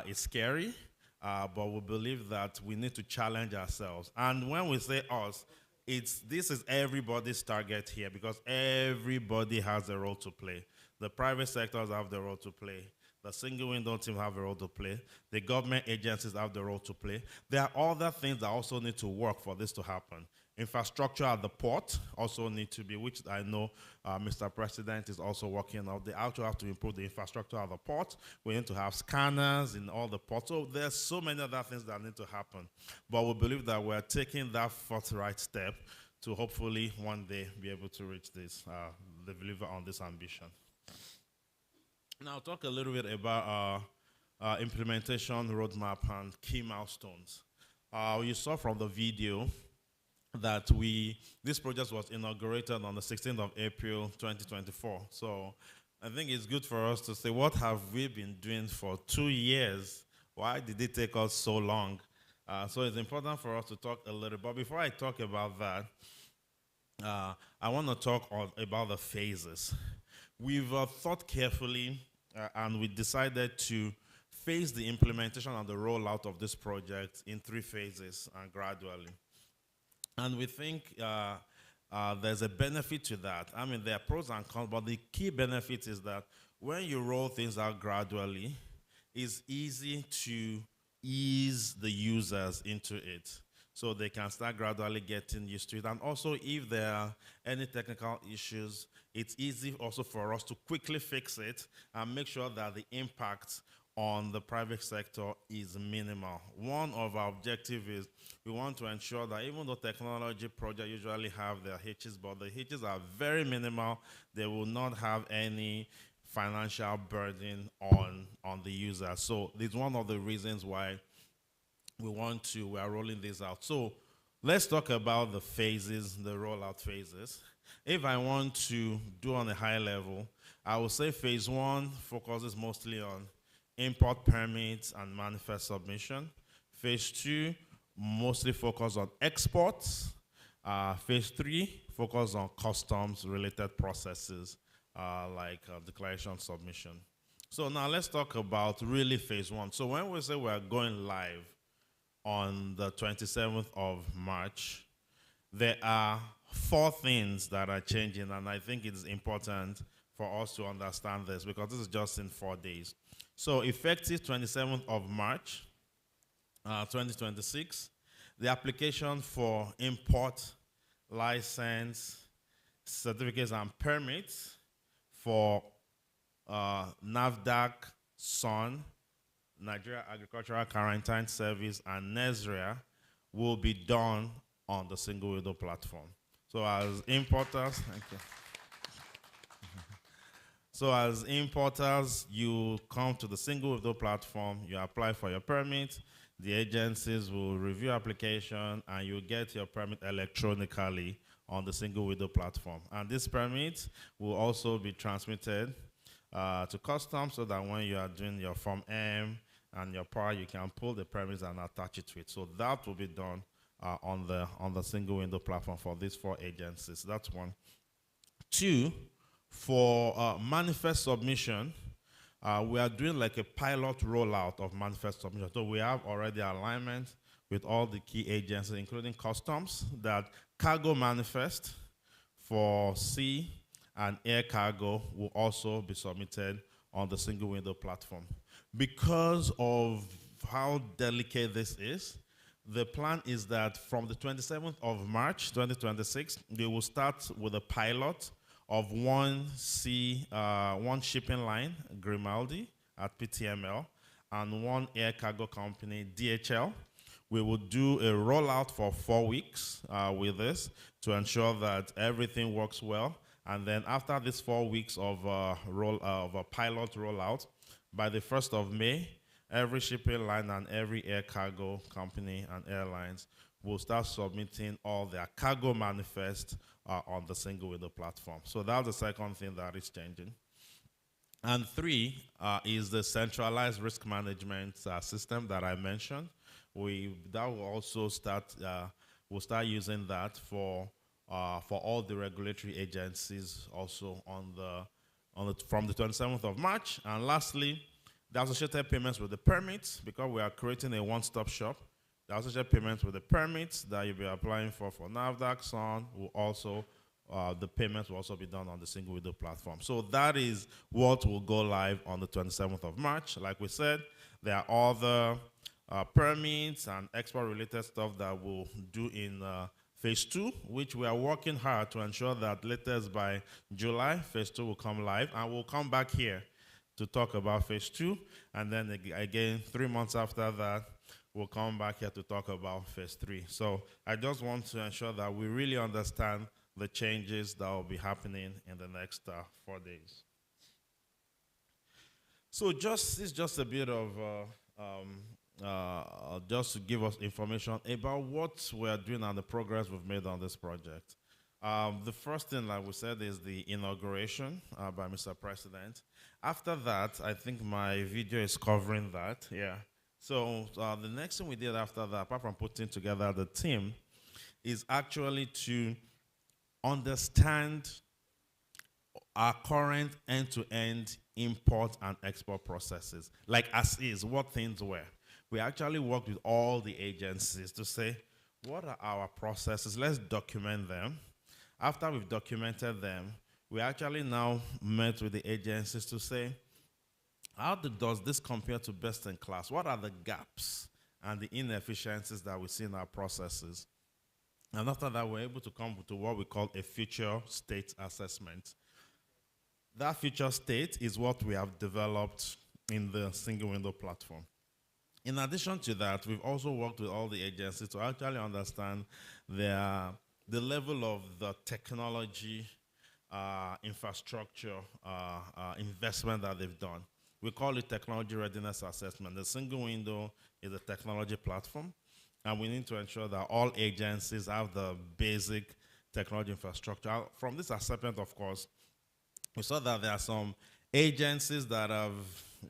S3: it's scary, but we believe that we need to challenge ourselves. And when we say us, this is everybody's target here, because everybody has a role to play. The private sectors have the role to play. The single window team have a role to play. The government agencies have the role to play. There are other things that also need to work for this to happen. Infrastructure at the port also need to be, which I know Mr. President is also working on. They also have to improve the infrastructure at the port. We need to have scanners in all the ports. So there's so many other things that need to happen. But we believe that we're taking that first right step to hopefully one day be able to reach this, deliver on this ambition. Now, talk a little bit about our implementation roadmap and key milestones. You saw from the video that this project was inaugurated on the 16th of April, 2024. So I think it's good for us to say, what have we been doing for 2 years? Why did it take us so long? So it's important for us to talk a little. But before I talk about that, I want to talk about the phases. We've thought carefully, and we decided to phase the implementation and the rollout of this project in 3 phases and gradually. And we think there's a benefit to that. I mean, there are pros and cons, but the key benefit is that when you roll things out gradually, it's easy to ease the users into it, so they can start gradually getting used to it. And also, if there are any technical issues, it's easy also for us to quickly fix it and make sure that the impact on the private sector is minimal. One of our objectives is we want to ensure that even though technology projects usually have their hitches, but the hitches are very minimal, they will not have any financial burden on the user. So this is one of the reasons why we are rolling this out. So let's talk about the phases, the rollout phases. If I want to do on a high level, I would say phase 1 focuses mostly on import permits and manifest submission. Phase 2 mostly focus on exports. Phase 3 focus on customs related processes like declaration submission. So now let's talk about really phase 1. So when we say we're going live on the 27th of March, there are 4 things that are changing, and I think it's important for us to understand this because this is just in 4 days. So effective 27th of March, 2026, the application for import, license, certificates, and permits for NAFDAC, SON, Nigeria Agricultural Quarantine Service, and NESRIA will be done on the single window platform. So as importers, thank you. So as importers, you come to the single window platform, you apply for your permit, the agencies will review application, and you get your permit electronically on the single window platform. And this permit will also be transmitted to customs so that when you are doing your Form M and your PAR, you can pull the permits and attach it to it. So that will be done on the single window platform for these 4 agencies. That's 1. 2, for manifest submission, we are doing like a pilot rollout of manifest submission. So we have already alignment with all the key agencies, including customs, that cargo manifest for sea and air cargo will also be submitted on the single window platform. Because of how delicate this is, the plan is that from the 27th of March 2026, we will start with a pilot of one shipping line, Grimaldi at PTML, and one air cargo company, DHL. We will do a rollout for 4 weeks with this to ensure that everything works well. And then after these 4 weeks of a pilot rollout, by the 1st of May, every shipping line and every air cargo company and airlines will start submitting all their cargo manifest on the single window platform. So that's the second thing that is changing. And 3 is the centralized risk management system that I mentioned. That will also start. We'll start using that for all the regulatory agencies also from the 27th of March. And lastly, the associated payments with the permits, because we are creating a one-stop shop. The associated payments with the permits that you'll be applying for NAFDAC, SON, will also, the payments will also be done on the single window platform. So that is what will go live on the 27th of March. Like we said, there are other permits and export-related stuff that we'll do in phase 2, which we are working hard to ensure that latest by July, phase 2 will come live, and we'll come back here to talk about phase 2, and then again, 3 months after that, we'll come back here to talk about phase 3. So I just want to ensure that we really understand the changes that will be happening in the next 4 days. So it's just a bit of, just to give us information about what we're doing and the progress we've made on this project. The first thing, like we said, is the inauguration by Mr. President. After that, I think my video is covering that, yeah. So the next thing we did after that, apart from putting together the team, is actually to understand our current end-to-end import and export processes, like as is, what things were. We actually worked with all the agencies to say, what are our processes? Let's document them. After we've documented them, we actually now met with the agencies to say, how does this compare to best in class? What are the gaps and the inefficiencies that we see in our processes? And after that, we're able to come to what we call a future state assessment. That future state is what we have developed in the single window platform. In addition to that, we've also worked with all the agencies to actually understand the level of the technology infrastructure investment that they've done. We call it technology readiness assessment. The single window is a technology platform, and we need to ensure that all agencies have the basic technology infrastructure. From this assessment, of course, we saw that there are some agencies that have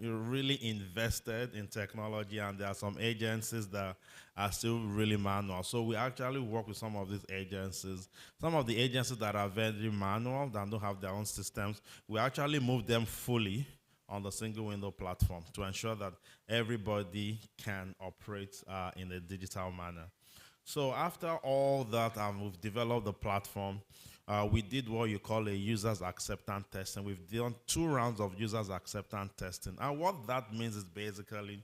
S3: really invested in technology, and there are some agencies that are still really manual. So we actually work with some of these agencies. Some of the agencies that are very manual, that don't have their own systems, we actually move them fully on the single window platform to ensure that everybody can operate in a digital manner. So after all that, we've developed the platform, we did what you call a users acceptance testing. We've done 2 rounds of users acceptance testing. And what that means is basically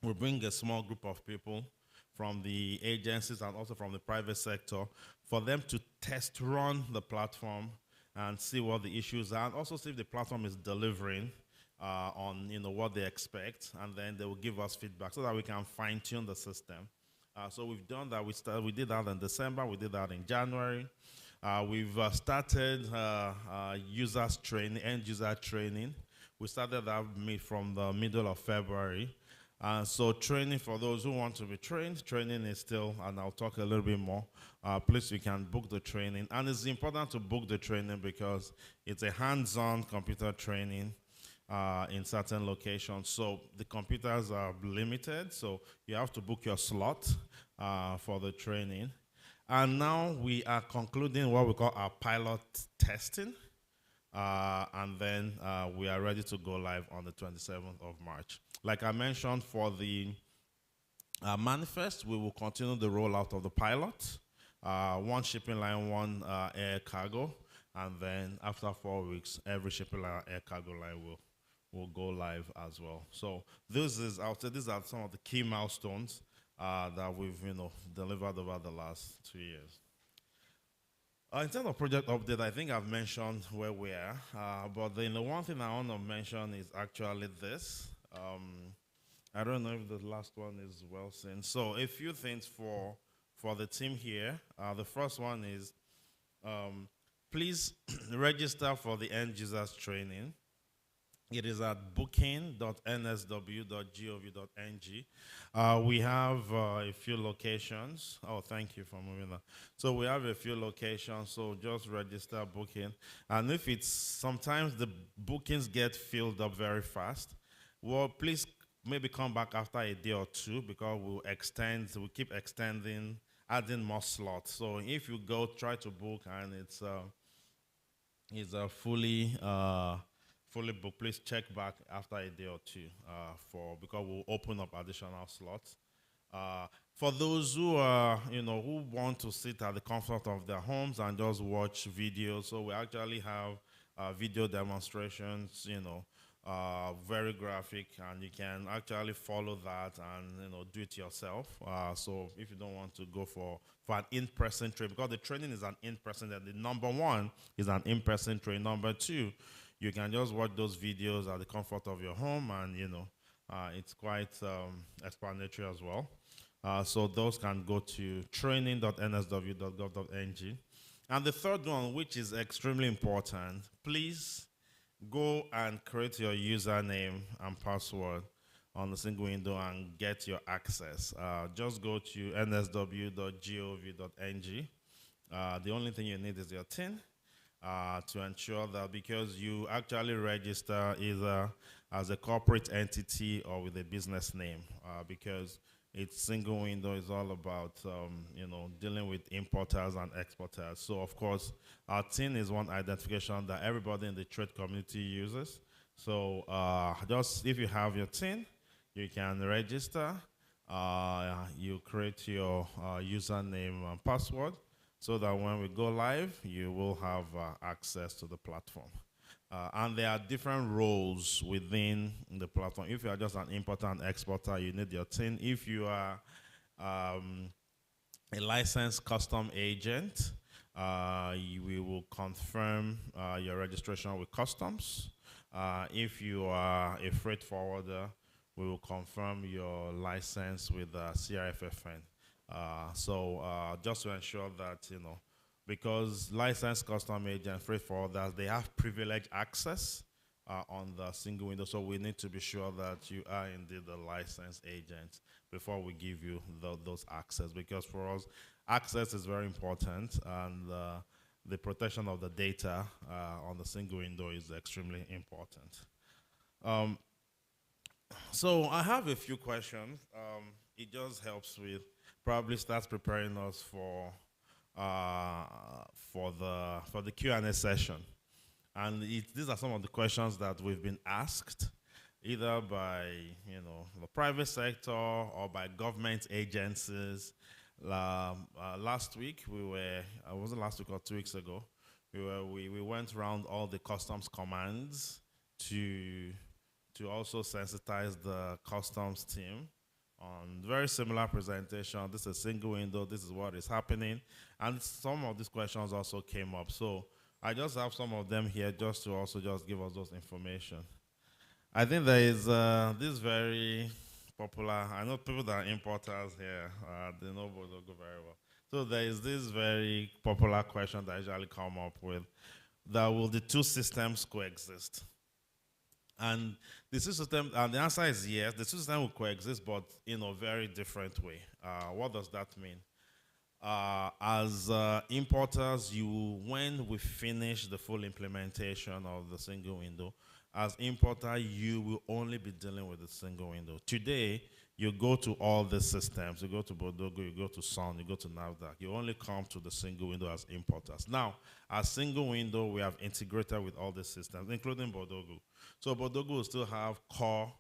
S3: we bring a small group of people from the agencies and also from the private sector for them to test run the platform and see what the issues are, and also see if the platform is delivering on what they expect, and then they will give us feedback so that we can fine-tune the system. So we've done that. We did that in December. We did that in January. We've started end user training. We started that from the middle of February. So training for those who want to be trained, training is still, and I'll talk a little bit more. Please, we can book the training. And it's important to book the training because it's a hands-on computer training in certain locations. So the computers are limited, so you have to book your slot for the training. And now we are concluding what we call our pilot testing. And then we are ready to go live on the 27th of March. Like I mentioned, for the manifest, we will continue the rollout of the pilot. 1 shipping line, 1 air cargo. And then after 4 weeks, every shipping line, air cargo line will go live as well. So these are some of the key milestones that we've delivered over the last 2 years. In terms of project update, I think I've mentioned where we are, but the one thing I want to mention is actually this. I don't know if the last one is well seen. So a few things for the team here. The first one is please register for the end users training. It is at booking.nsw.gov.ng. We have a few locations. Oh, thank you for moving that. So we have a few locations, so just register booking. And if it's, sometimes the bookings get filled up very fast, well, please maybe come back after a day or two because we'll keep extending, adding more slots. So if you go try to book and it's fully booked, please check back after a day or two because we'll open up additional slots. For those who who want to sit at the comfort of their homes and just watch videos, so we actually have video demonstrations, very graphic, and you can actually follow that and do it yourself. So if you don't want to go for an in-person training, because the training is an in-person, the number one is an in-person training. Number two, you can just watch those videos at the comfort of your home, and it's quite explanatory as well. So those can go to training.nsw.gov.ng. And the third one, which is extremely important, please go and create your username and password on the single window and get your access. Just go to nsw.gov.ng. The only thing you need is your TIN to ensure that, because you actually register either as a corporate entity or with a business name, because it's single window is all about dealing with importers and exporters. So of course, our TIN is one identification that everybody in the trade community uses. So just if you have your TIN, you can register. You create your username and password, so that when we go live, you will have access to the platform. And there are different roles within the platform. If you are just an importer and exporter, you need your TIN. If you are a licensed custom agent, we will confirm your registration with customs. If you are a freight forwarder, we will confirm your license with CRFFN. So just to ensure that, because licensed custom agent, freight forwarders, they have privileged access on the single window. So we need to be sure that you are indeed a licensed agent before we give you those access. Because for us, access is very important, and the protection of the data on the single window is extremely important. So I have a few questions. It just helps with probably starts preparing us for the Q&A session. And these are some of the questions that we've been asked, either by the private sector or by government agencies. Last week it wasn't last week or 2 weeks ago, we went around all the customs commands to also sensitize the customs team on very similar presentation. This is a single window, this is what is happening. And some of these questions also came up. So I just have some of them here just to also just give us those information. I think there is this very popular, I know people that are importers here, they know Bodogo very well. So there is this very popular question that I usually come up with, that will the two systems coexist? And the system, and the answer is yes, the system will coexist, but in a very different way. What does that mean? As importers, when we finish the full implementation of the single window, as importer, you will only be dealing with the single window. Today, you go to all the systems. You go to Bodogo, you go to Sun, you go to NAVDAC. You only come to the single window as importers. Now, as single window, we have integrated with all the systems, including Bodogo. So Bodogo will still have core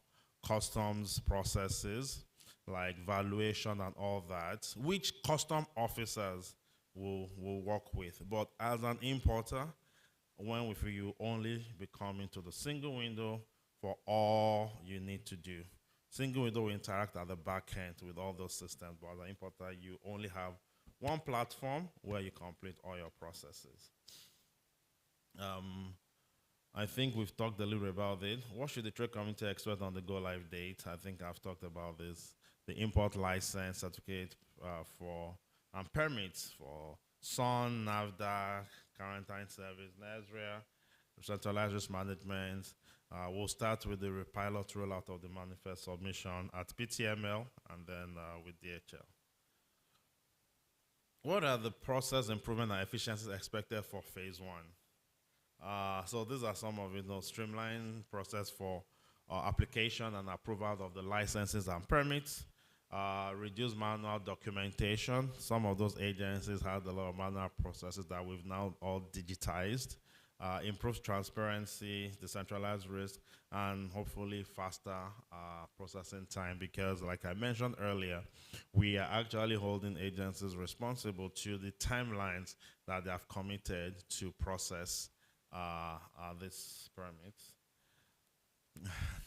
S3: customs processes, like valuation and all that, which custom officers will work with. But as an importer, when you only be coming to the single window for all you need to do. Single window will interact at the back end with all those systems, but as an importer, you only have one platform where you complete all your processes. I think we've talked a little bit about it. What should the trade community expect on the go-live date? I think I've talked about this. The import license certificate and permits for SON, NAFDAC, Quarantine Service, NESRIA, centralized risk management. We'll start with the pilot rollout of the manifest submission at PTML and then with DHL. What are the process improvement and efficiencies expected for phase one? So these are some of it, streamlined process for application and approval of the licenses and permits, reduce manual documentation. Some of those agencies had a lot of manual processes that we've now all digitized. Improves transparency, decentralized risk, and hopefully faster processing time, because like I mentioned earlier, we are actually holding agencies responsible to the timelines that they have committed to process this permits.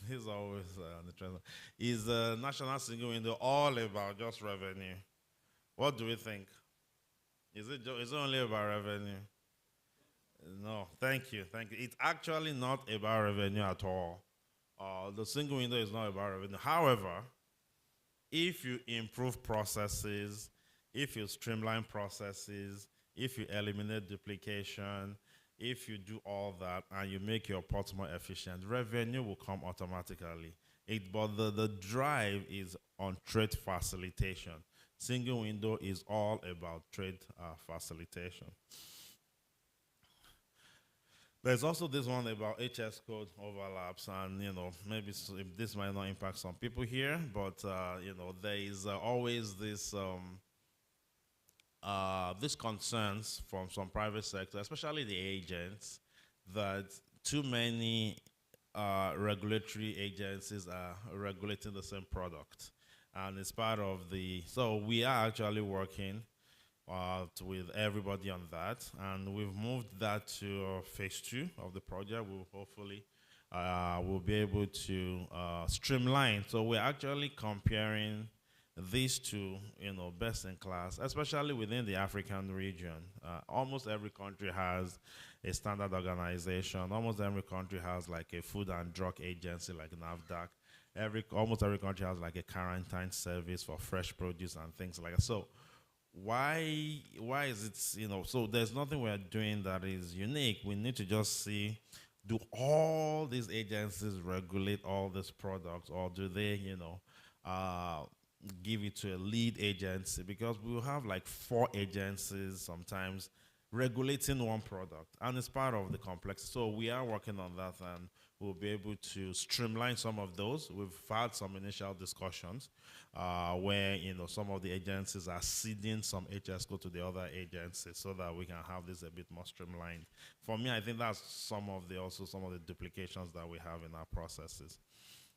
S3: He's always on the trend. Is the national single window all about just revenue? What do we think? Is it only about revenue? No, thank you. It's actually not about revenue at all. The single window is not about revenue. However, if you improve processes, if you streamline processes, if you eliminate duplication, if you do all that and you make your ports more efficient, revenue will come automatically. But the drive is on trade facilitation. Single window is all about trade facilitation. There's also this one about HS code overlaps, and maybe this might not impact some people here, but there is always this these concerns from some private sector, especially the agents, that too many regulatory agencies are regulating the same product, and it's part of so we are actually working with everybody on that, and we've moved that to phase 2 of the project. We'll hopefully we'll be able to streamline. So we're actually comparing these two, best in class, especially within the African region. Almost every country has a standard organization. Almost every country has like a food and drug agency like NAFDAC. Almost every country has like a quarantine service for fresh produce and things like that. So why is it, so there's nothing we're doing that is unique. We need to just see, do all these agencies regulate all these products, or do they, give it to a lead agency? Because we will have like 4 agencies sometimes regulating one product, and it's part of the complexity. So we are working on that, and we'll be able to streamline some of those. We've had some initial discussions where some of the agencies are ceding some HS code to the other agencies so that we can have this a bit more streamlined. For me, I think that's some of the duplications that we have in our processes.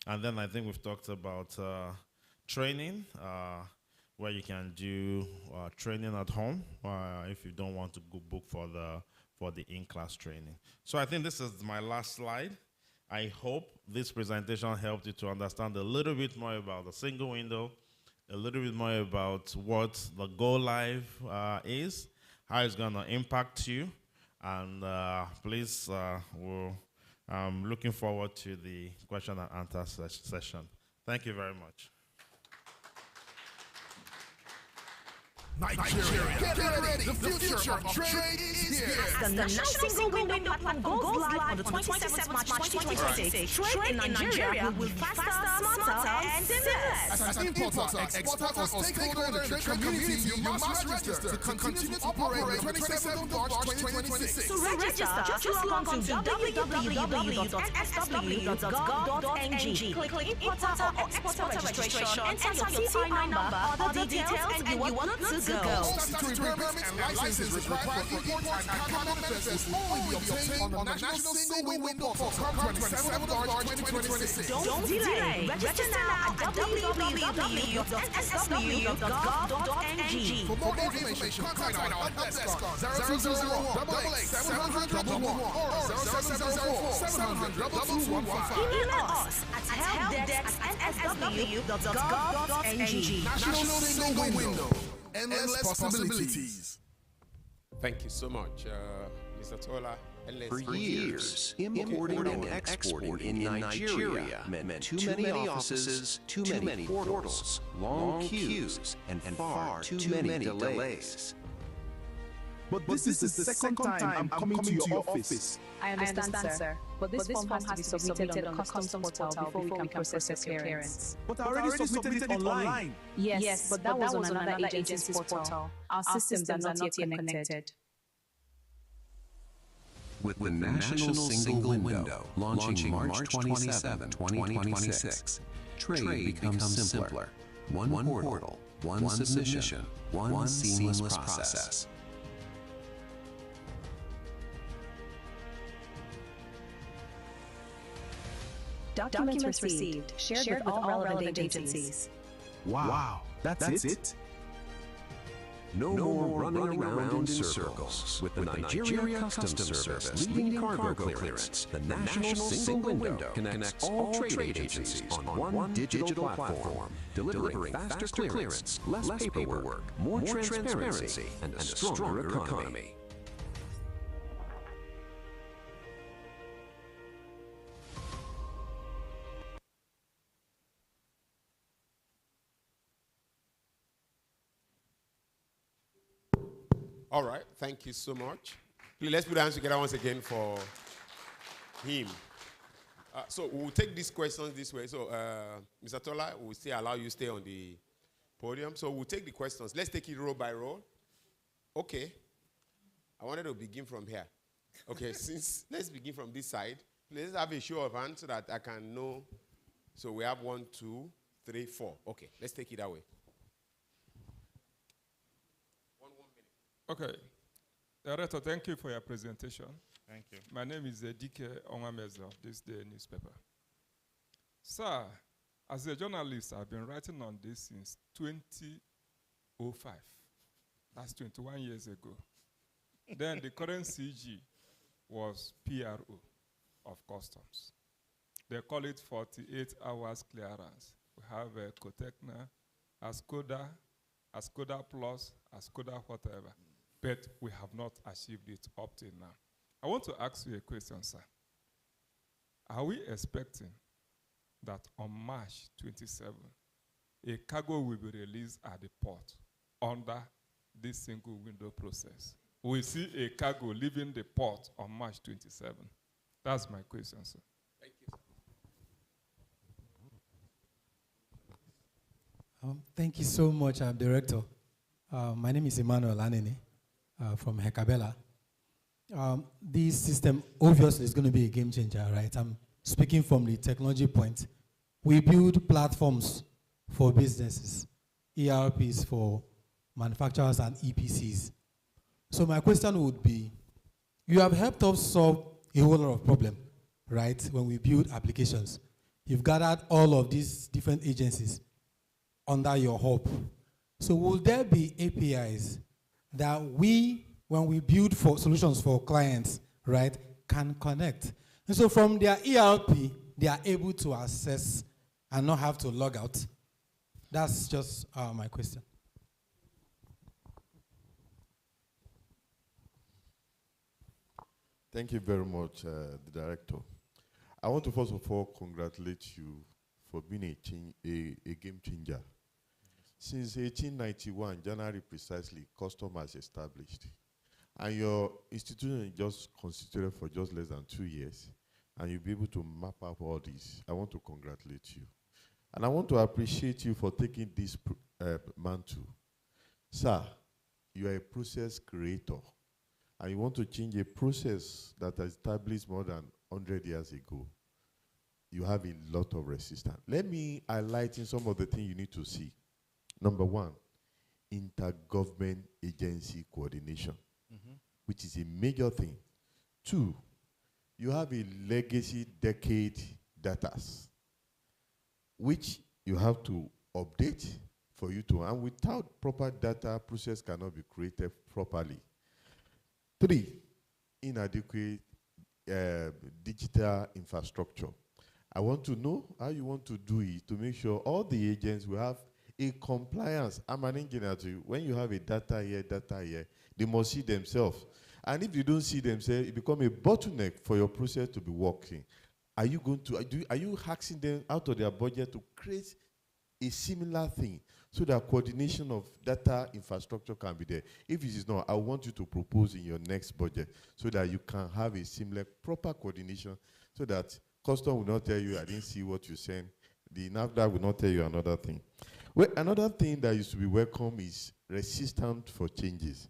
S3: And then I think we've talked about training, where you can do training at home if you don't want to go book for the in-class training. So I think this is my last slide. I hope this presentation helped you to understand a little bit more about the single window, a little bit more about what the Go Live is, how it's going to impact you, and please, I'm looking forward to the question and answer session. Thank you very much.
S16: Nigeria, get ready. The future of trade is here.
S10: As the national single window platform goes live on the 27th March 2026, trade in Nigeria will be faster, smarter, and seamless.
S16: As an importer, exporter, or stakeholder in the trade community, you must register to continue to operate 27th March 2026.
S10: To register, just log on to www.nsw.gov.ng. Click importer or exporter registration, enter your TI number or the details, and you will not to
S16: go. Statutory permits and licenses required for imports and carbon manifests will only be obtained on the National Single Window Portal come 27th March 2026.
S17: Don't delay. Register now at www.nsw.gov.ng.
S16: For more information, contact our help desk on 0201 or 0704
S17: Email us at helpdesk@nsw.gov.ng.
S16: National Single Window. Endless possibilities.
S1: Thank you so much, Mr. Tola.
S18: For years, importing and exporting in Nigeria meant too many offices, too many portals, long queues, and far too many delays.
S19: But this is the second time I'm coming to your office.
S10: I understand, sir. But this form has to be submitted on the customs portal before we can process the clearance.
S19: But I already submitted it online.
S10: Yes, but that was on another agency's portal. Our systems are not yet connected.
S18: With the National Single Window launching March 27, 2026, trade becomes simpler. One portal, one submission, one seamless process.
S10: Documents received, shared with all relevant agencies.
S19: Wow, that's it?
S18: No more running around in circles. With the Nigeria Customs Service leading cargo clearance, the National Single Window connects all trade agencies on one digital platform, delivering faster clearance, less paperwork, more transparency, and a stronger economy.
S1: All right, thank you so much. Please, let's put our hands together once again for him. So we'll take these questions this way. So, Mr. Tola, we'll still allow you to stay on the podium. So we'll take the questions. Let's take it row by row. Okay. I wanted to begin from here. Okay, let's begin from this side. Please have a show of hands so that I can know. So we have 1, 2, 3, 4. Okay, let's take it that way.
S20: Okay. Director, thank you for your presentation.
S3: Thank you.
S20: My name is Dike Onwameze of this day newspaper. Sir, as a journalist, I've been writing on this since 2005. That's 21 years ago. Then the current CG was PRO of Customs. They call it 48 hours clearance. We have a Cotecna, Ascoda Plus, Ascoda whatever. But we have not achieved it up till now. I want to ask you a question, sir. Are we expecting that on March 27, a cargo will be released at the port under this single window process? We see a cargo leaving the port on March 27. That's my question, sir.
S1: Thank you,
S21: sir. Thank you so much, Director. My name is Emmanuel Anene from Hekabela. This system obviously is going to be a game changer, right? I'm speaking from the technology point. We build platforms for businesses, ERPs for manufacturers and EPCs. So my question would be, you have helped us solve a whole lot of problems, right, when we build applications. You've gathered all of these different agencies under your hub. So will there be APIs that we, when we build for solutions for clients, right, can connect? And so from their ERP, they are able to access and not have to log out. That's just my question.
S22: Thank you very much, the Director. I want to first of all congratulate you for being a game changer. Since 1891, January precisely, Custom has established. And your institution is just constituted for just less than 2 years. And you'll be able to map up all this. I want to congratulate you. And I want to appreciate you for taking this mantle. Sir, you are a process creator. And you want to change a process that was established more than 100 years ago. You have a lot of resistance. Let me highlight in some of the things you need to see. Number one, intergovernment agency coordination, which is a major thing. 2, you have a legacy decade data, which you have to update for you to, and without proper data, process cannot be created properly. 3, inadequate digital infrastructure. I want to know how you want to do it to make sure all the agents will have a compliance. I'm an engineer too. When you have a data here, they must see themselves. And if you don't see themselves, it becomes a bottleneck for your process to be working. Are you going to, are you hacking them out of their budget to create a similar thing so that coordination of data infrastructure can be there? If it is not, I want you to propose in your next budget so that you can have a similar, proper coordination so that custom will not tell you, I didn't see what you sent. The NAFDAC will not tell you another thing. Well, another thing that used to be welcome is resistance for changes.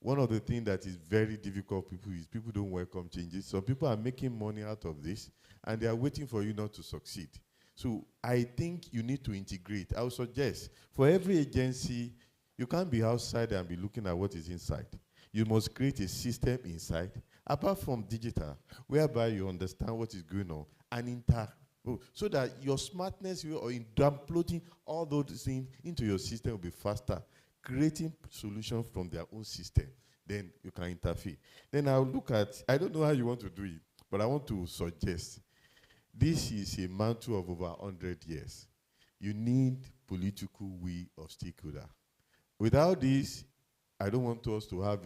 S22: One of the things that is very difficult people is people don't welcome changes. Some people are making money out of this, and they are waiting for you not to succeed. So I think you need to integrate. I would suggest for every agency, you can't be outside and be looking at what is inside. You must create a system inside, apart from digital, whereby you understand what is going on and so that your smartness or in downloading all those things into your system will be faster, creating solutions from their own system. Then you can interfere. Then I'll look at, I don't know how you want to do it, but I want to suggest this is a mantle of over 100 years. You need political will of stakeholder. Without this, I don't want us to have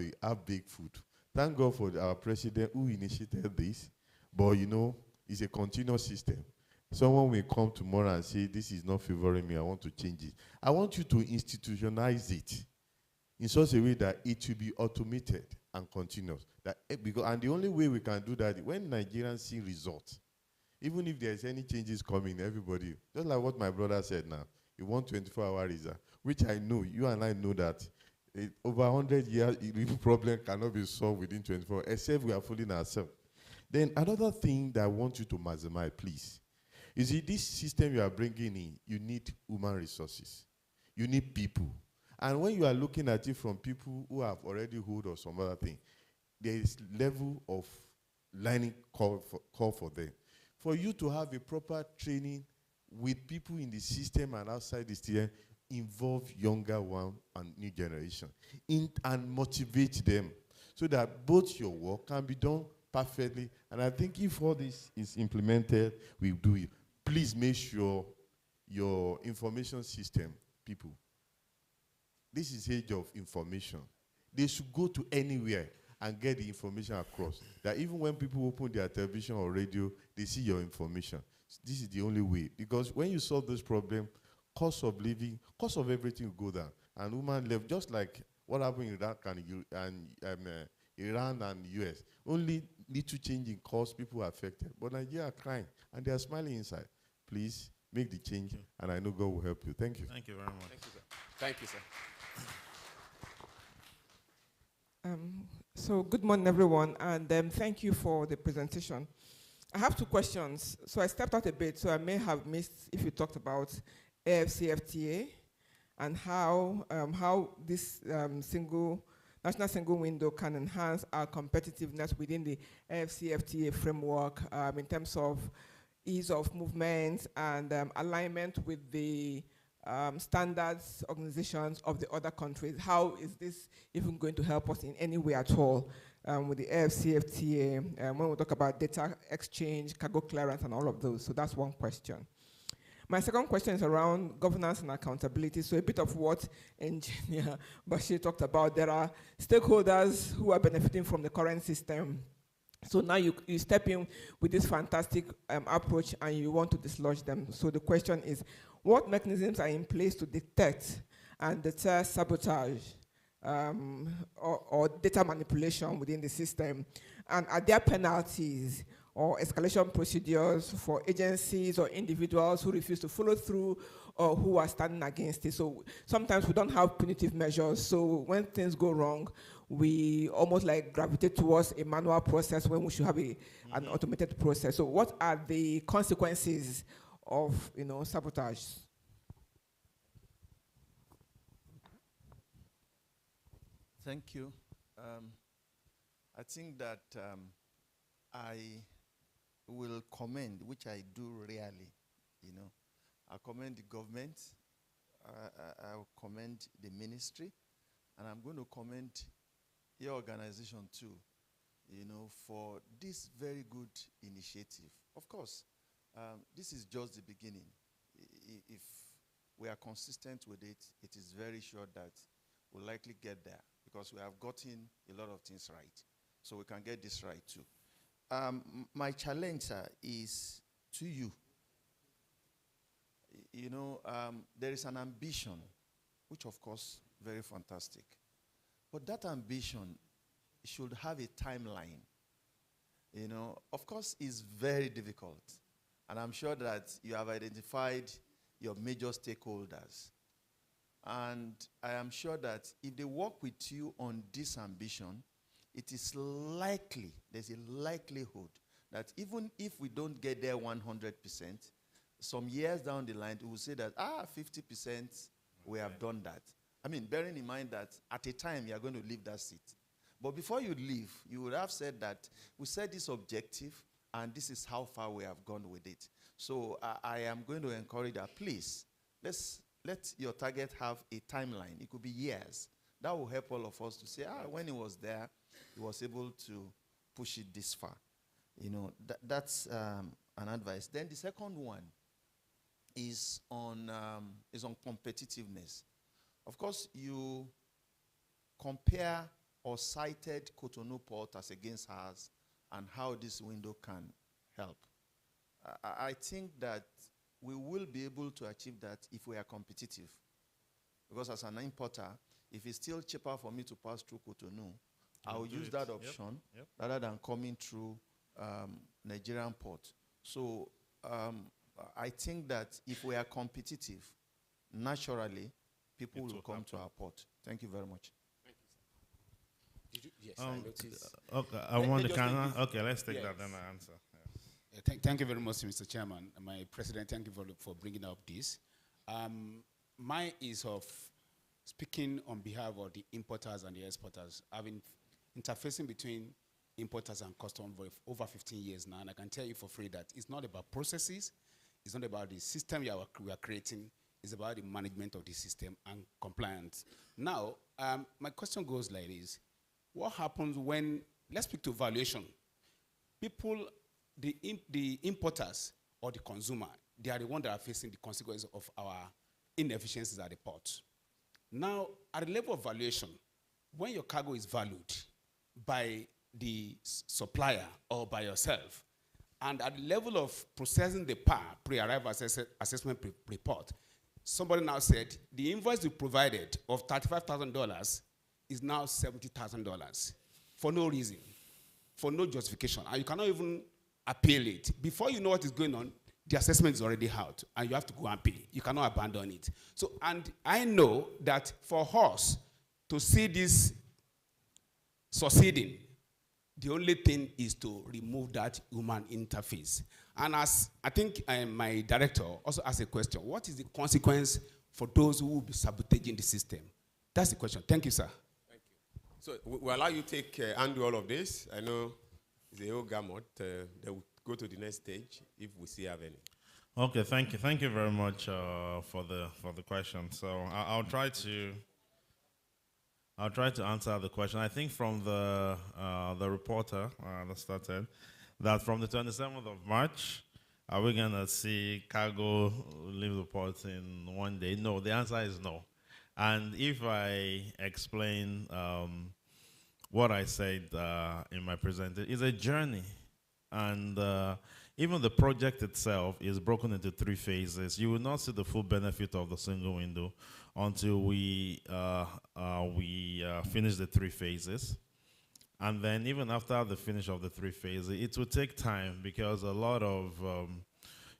S22: big food. Thank God for our president who initiated this, but you know, it's a continuous system. Someone will come tomorrow and say, this is not favoring me, I want to change it. I want you to institutionalize it in such a way that it will be automated and continuous. And the only way we can do that, when Nigerians see results, even if there's any changes coming, everybody, just like what my brother said now, you want 24-hour result, which I know, you and I know that over 100 years, the problem cannot be solved within 24 hours, except we are fooling ourselves. Then another thing that I want you to maximize, please, is this system you are bringing in, you need human resources. You need people. And when you are looking at it from people who have already hold or some other thing, there is level of learning call for them. For you to have a proper training with people in the system and outside the system, involve younger one and new generation and motivate them so that both your work can be done perfectly. And I think if all this is implemented, we do it. Please make sure your information system, people, this is age of information. They should go to anywhere and get the information across. That even when people open their television or radio, they see your information. This is the only way. Because when you solve this problem, cost of living, cost of everything will go down. And human life, just like what happened in Iraq and Iran and US, only little change in cost, people are affected. But Nigeria are crying, and they are smiling inside. Please make the change, and I know God will help you. Thank you.
S3: Thank you very much.
S1: Thank you, sir. Thank you, sir.
S2: So good morning, everyone, and thank you for the presentation. I have 2 questions. So I stepped out a bit, so I may have missed if you talked about AFCFTA and how this national single window can enhance our competitiveness within the AFCFTA framework in terms of ease of movement and alignment with the standards organizations of the other countries. How is this even going to help us in any way at all with the AFCFTA when we talk about data exchange, cargo clearance, and all of those? So that's one question. My second question is around governance and accountability. So a bit of what Engineer Bashir talked about. There are stakeholders who are benefiting from the current system. So now you step in with this fantastic approach and you want to dislodge them. So the question is, what mechanisms are in place to detect and deter sabotage or data manipulation within the system? And are there penalties or escalation procedures for agencies or individuals who refuse to follow through or who are standing against it? So sometimes we don't have punitive measures. So when things go wrong, we almost like gravitate towards a manual process when we should have an automated process. So what are the consequences of sabotage?
S7: Thank you. I think that I will commend, which I do rarely, I commend the government, I will commend the ministry, and I'm going to commend your organization too, for this very good initiative. Of course, this is just the beginning. If we are consistent with it, it is very sure that we'll likely get there because we have gotten a lot of things right. So we can get this right too. My challenge, sir, is to you. There is an ambition, which of course, very fantastic. But that ambition should have a timeline. Of course, it's very difficult. And I'm sure that you have identified your major stakeholders. And I am sure that if they work with you on this ambition, it is likely, there's a likelihood that even if we don't get there 100%, some years down the line, we will say that, 50% we have done that. I mean, bearing in mind that at a time you are going to leave that seat. But before you leave, you would have said that we set this objective and this is how far we have gone with it. So I am going to encourage that, please, let your target have a timeline. It could be years. That will help all of us to say, when he was there, he was able to push it this far. That's an advice. Then the second one is on competitiveness. Of course, you compare or cited Cotonou Port as against ours and how this window can help. I think that we will be able to achieve that if we are competitive. Because as an importer, if it's still cheaper for me to pass through Cotonou, I'll use that option rather than coming through Nigerian port. So I think that if we are competitive, naturally, people will come to our port. Thank you very much.
S9: Did you? Yes, I noticed.
S3: Okay, okay, let's take that then I answer.
S9: Yeah. Thank you very much, Mr. Chairman. My president, thank you for bringing up this. Mine is of speaking on behalf of the importers and the exporters. I've been interfacing between importers and customs for over 15 years now, and I can tell you for free that it's not about processes, it's not about the system we are creating, it's about the management of the system and compliance. Now, my question goes like this. What happens when, let's speak to valuation. People, the importers or the consumer, they are the ones that are facing the consequences of our inefficiencies at the port. Now, at the level of valuation, when your cargo is valued by the supplier or by yourself, and at the level of processing the PAR, pre-arrival assessment report, somebody now said the invoice you provided of $35,000 is now $70,000 for no reason, for no justification, and you cannot even appeal it. Before you know what is going on, the assessment is already out, and you have to go and pay. You cannot abandon it. So, and I know that for us to see this succeeding, the only thing is to remove that human interface. And as I think my director also asked a question, what is the consequence for those who will be sabotaging the system? That's the question. Thank you, sir.
S1: Thank you. So we'll allow you to take handle all of this. I know it's a whole gamut. They will go to the next stage if we still have any.
S3: Okay, thank you very much for the question. So I'll try to answer the question. I think from the reporter that started that from the 27th of March, are we gonna see cargo leave the port in one day? No, the answer is no. And if I explain what I said in my presentation, it's a journey, and even the project itself is broken into 3 phases. You will not see the full benefit of the single window until we finish the 3 phases. And then even after the finish of the 3 phases, it will take time because a lot of,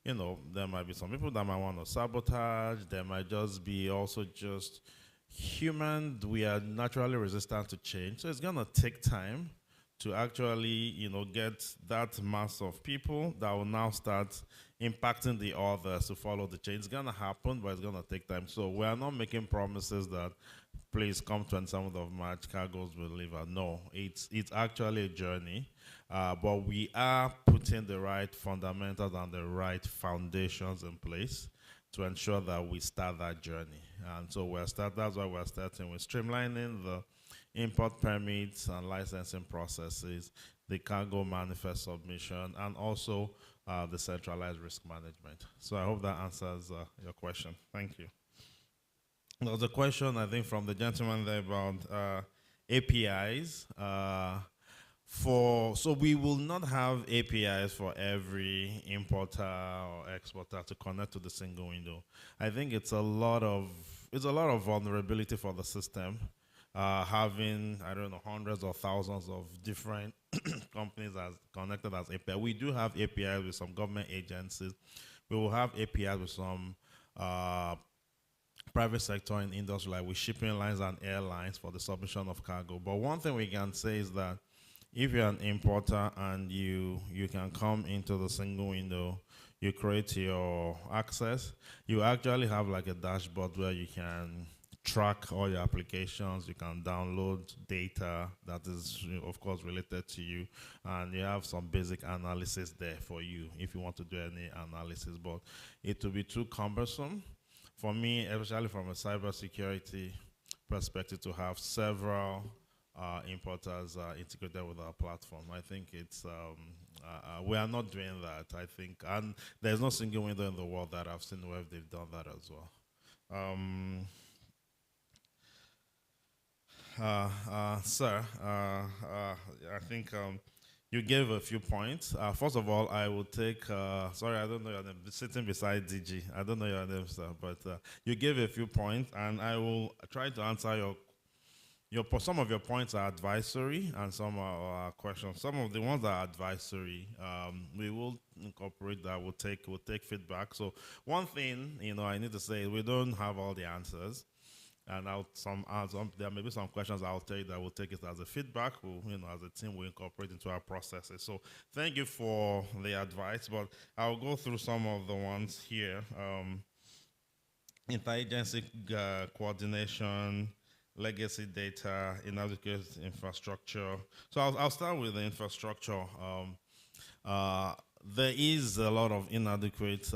S3: there might be some people that might want to sabotage. There might just be also just human. We are naturally resistant to change. So it's going to take time to actually, get that mass of people that will now start impacting the others to follow the change. It's going to happen, but it's going to take time. So we are not making promises that please come 27th of March, cargoes will leave. No, it's actually a journey, but we are putting the right fundamentals and the right foundations in place to ensure that we start that journey. And so that's why we're starting with streamlining the import permits and licensing processes, the cargo manifest submission, and also the centralized risk management. So I hope that answers your question. Thank you. There was a question, I think, from the gentleman there about APIs. So we will not have APIs for every importer or exporter to connect to the single window. I think it's a lot of vulnerability for the system, having, I don't know, hundreds or thousands of different companies as connected as API. We do have APIs with some government agencies. We will have APIs with some private sector and industry, like with shipping lines and airlines for the submission of cargo. But one thing we can say is that if you're an importer and you can come into the single window, you create your access, you actually have like a dashboard where you can track all your applications, you can download data that is, of course, related to you, and you have some basic analysis there for you if you want to do any analysis. But it will be too cumbersome for me, especially from a cybersecurity perspective, to have several importers integrated with our platform. I think it's we are not doing that, I think, and there's no single window in the world that I've seen where they've done that as well. Sir, I think you gave a few points. First of all, I will take, sorry, I don't know your name, sitting beside DG. I don't know your name, sir, but you gave a few points, and I will try to answer some of your points are advisory, and some are questions. Some of the ones that are advisory, we will incorporate that. We'll take feedback. So one thing, I need to say, we don't have all the answers. And there may be some questions I'll tell you that we'll take it as a feedback. As a team, we'll incorporate into our processes. So thank you for the advice, but I'll go through some of the ones here. Interagency coordination, legacy data, inadequate infrastructure. So I'll start with the infrastructure. There is a lot of inadequate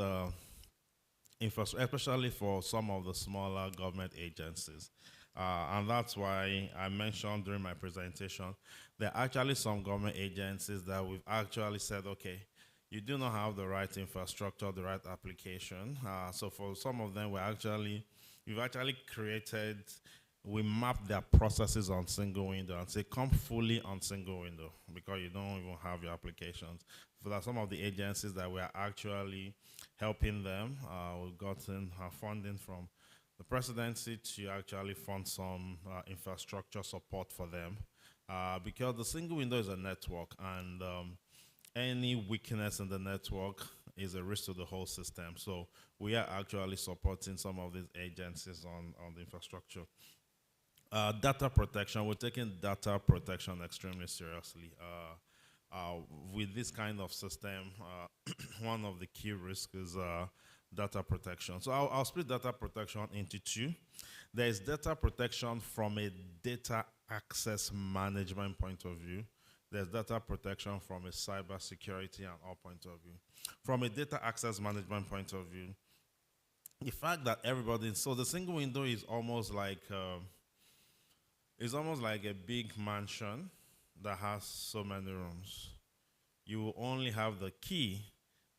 S3: infrastructure, especially for some of the smaller government agencies. And that's why I mentioned during my presentation, there are actually some government agencies that we've actually said, okay, you do not have the right infrastructure, the right application. So for some of them, we've actually created, we map their processes on single window and say, come fully on single window, because you don't even have your applications. For some of the agencies that we are actually helping them, we've gotten funding from the presidency to actually fund some infrastructure support for them, because the single window is a network, and any weakness in the network is a risk to the whole system. So we are actually supporting some of these agencies on the infrastructure. Data protection, we're taking data protection extremely seriously. With this kind of system, one of the key risks is data protection. So I'll split data protection into two. There is data protection from a data access management point of view. There's data protection from a cyber security and all point of view. From a data access management point of view, the fact that so the single window is almost like a big mansion that has so many rooms. You will only have the key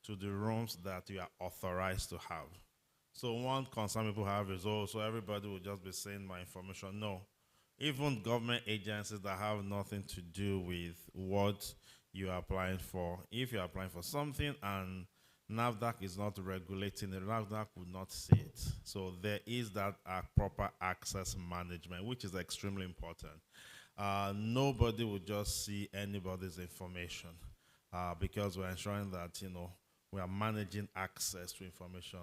S3: to the rooms that you are authorized to have. So one concern people have is, so everybody will just be saying my information. No. Even government agencies that have nothing to do with what you are applying for, if you're applying for something and NAFDAC is not regulating it, NAFDAC would not see it. So there is that proper access management, which is extremely important. Nobody would just see anybody's information because we're ensuring that, we are managing access to information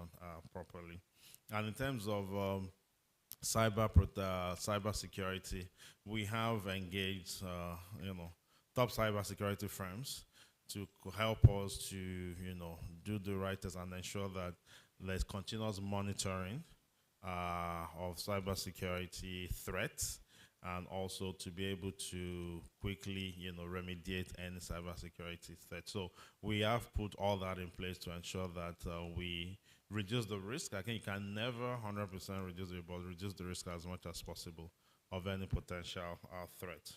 S3: properly. And in terms of cyber security, we have engaged, top cyber security firms to help us to, do the right test and ensure that there's continuous monitoring of cybersecurity threats, and also to be able to quickly, remediate any cybersecurity threat. So we have put all that in place to ensure that we reduce the risk. I think you can never 100% reduce it, but reduce the risk as much as possible of any potential threat.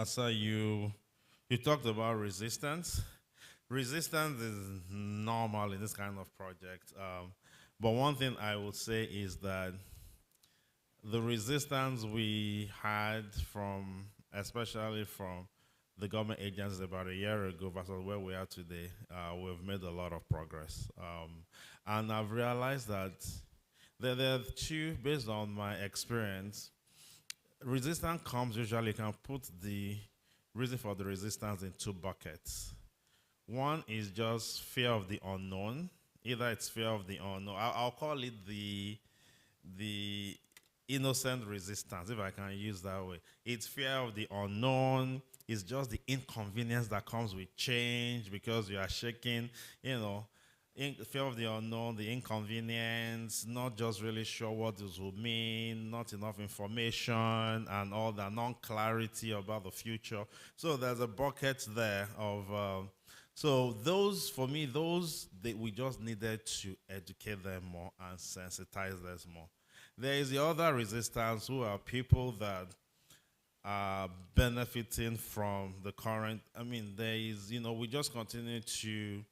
S3: So you talked about resistance. Resistance is normal in this kind of project. But one thing I would say is that the resistance we had especially from the government agencies about a year ago versus where we are today, we've made a lot of progress. And I've realized that there are two, based on my experience, resistance comes usually, you can put the reason for the resistance in two buckets. One is just fear of the unknown. Either it's fear of the unknown. I'll call it the innocent resistance, if I can use that way. It's fear of the unknown. It's just the inconvenience that comes with change because you are shaking, fear of the unknown, the inconvenience, not just really sure what this will mean, not enough information, and all that, non-clarity about the future. So there's a bucket there of, so those, for me, we just needed to educate them more and sensitize them more. There is the other resistance, who are people that are benefiting from the current, there is, we just continue to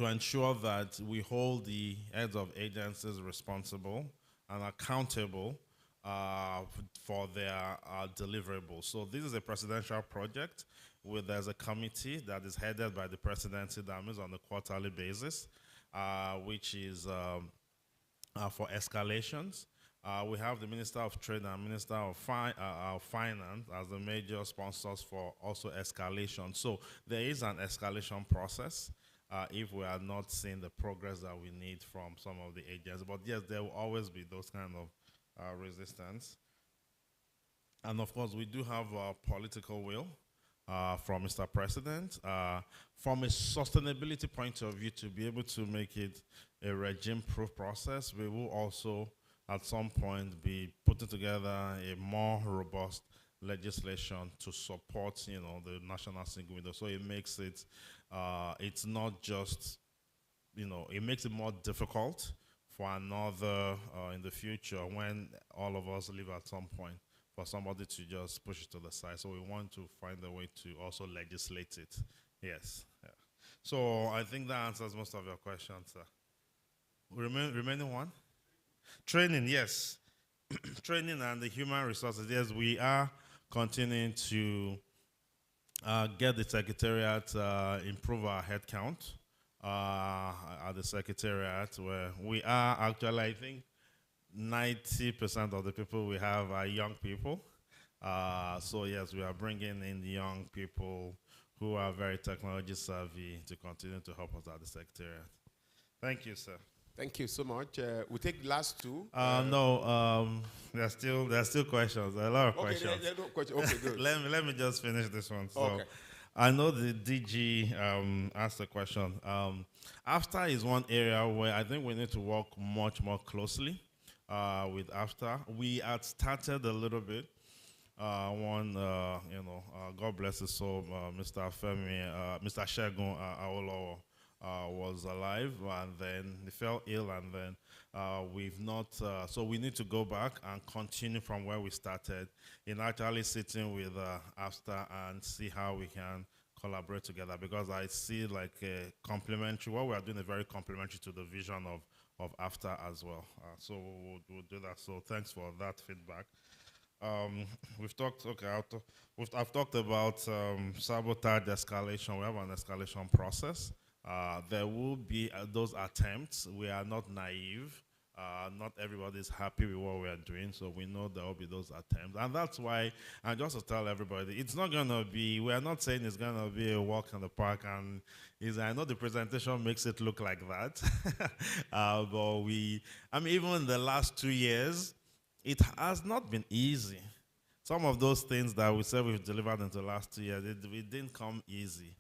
S3: ensure that we hold the heads of agencies responsible and accountable for their deliverables. So this is a presidential project where there's a committee that is headed by the presidency that meets on a quarterly basis, which is for escalations. We have the Minister of Trade and Minister of Finance as the major sponsors for also escalation. So there is an escalation process if we are not seeing the progress that we need from some of the agents. But yes, there will always be those kind of resistance. And of course, we do have political will from Mr. President. From a sustainability point of view, to be able to make it a regime-proof process, we will also at some point be putting together a more robust legislation to support, the national single window. So it makes it, it's not just, it makes it more difficult for another in the future when all of us live at some point for somebody to just push it to the side. So we want to find a way to also legislate it. Yes. Yeah. So I think that answers most of your questions, sir. Remaining one? Training, yes. Training and the human resources. Yes, we are continuing to get the Secretariat, improve our headcount at the Secretariat, where we are actually, I think, 90% of the people we have are young people. So yes, we are bringing in the young people who are very technology savvy to continue to help us at the Secretariat. Thank you, sir.
S1: Thank you so much. We take the last two.
S3: No, there's still questions. There are a lot of questions.
S1: No question. Okay, good.
S3: let me just finish this one. So,
S1: okay.
S3: I know the DG asked a question. AFTA is one area where I think we need to work much more closely with AFTA. We had started a little bit. God bless his soul, Mr. Femi, Mr. Shegun Awolowo was alive, and then he fell ill, and then we've not, so we need to go back and continue from where we started in actually sitting with AFTA and see how we can collaborate together, because I see like a complementary, what we are doing is very complementary to the vision of AFTA as well. So we'll do that. So thanks for that feedback. We've talked, I've talked about sabotage escalation. We have an escalation process. There will be those attempts. We are not naive. Not everybody is happy with what we are doing, so we know there will be those attempts. And that's why, and just to tell everybody, it's not going to be, we are not saying it's going to be a walk in the park, and I know the presentation makes it look like that. But even in the last 2 years, it has not been easy. Some of those things that we said we've delivered in the last 2 years, it didn't come easy.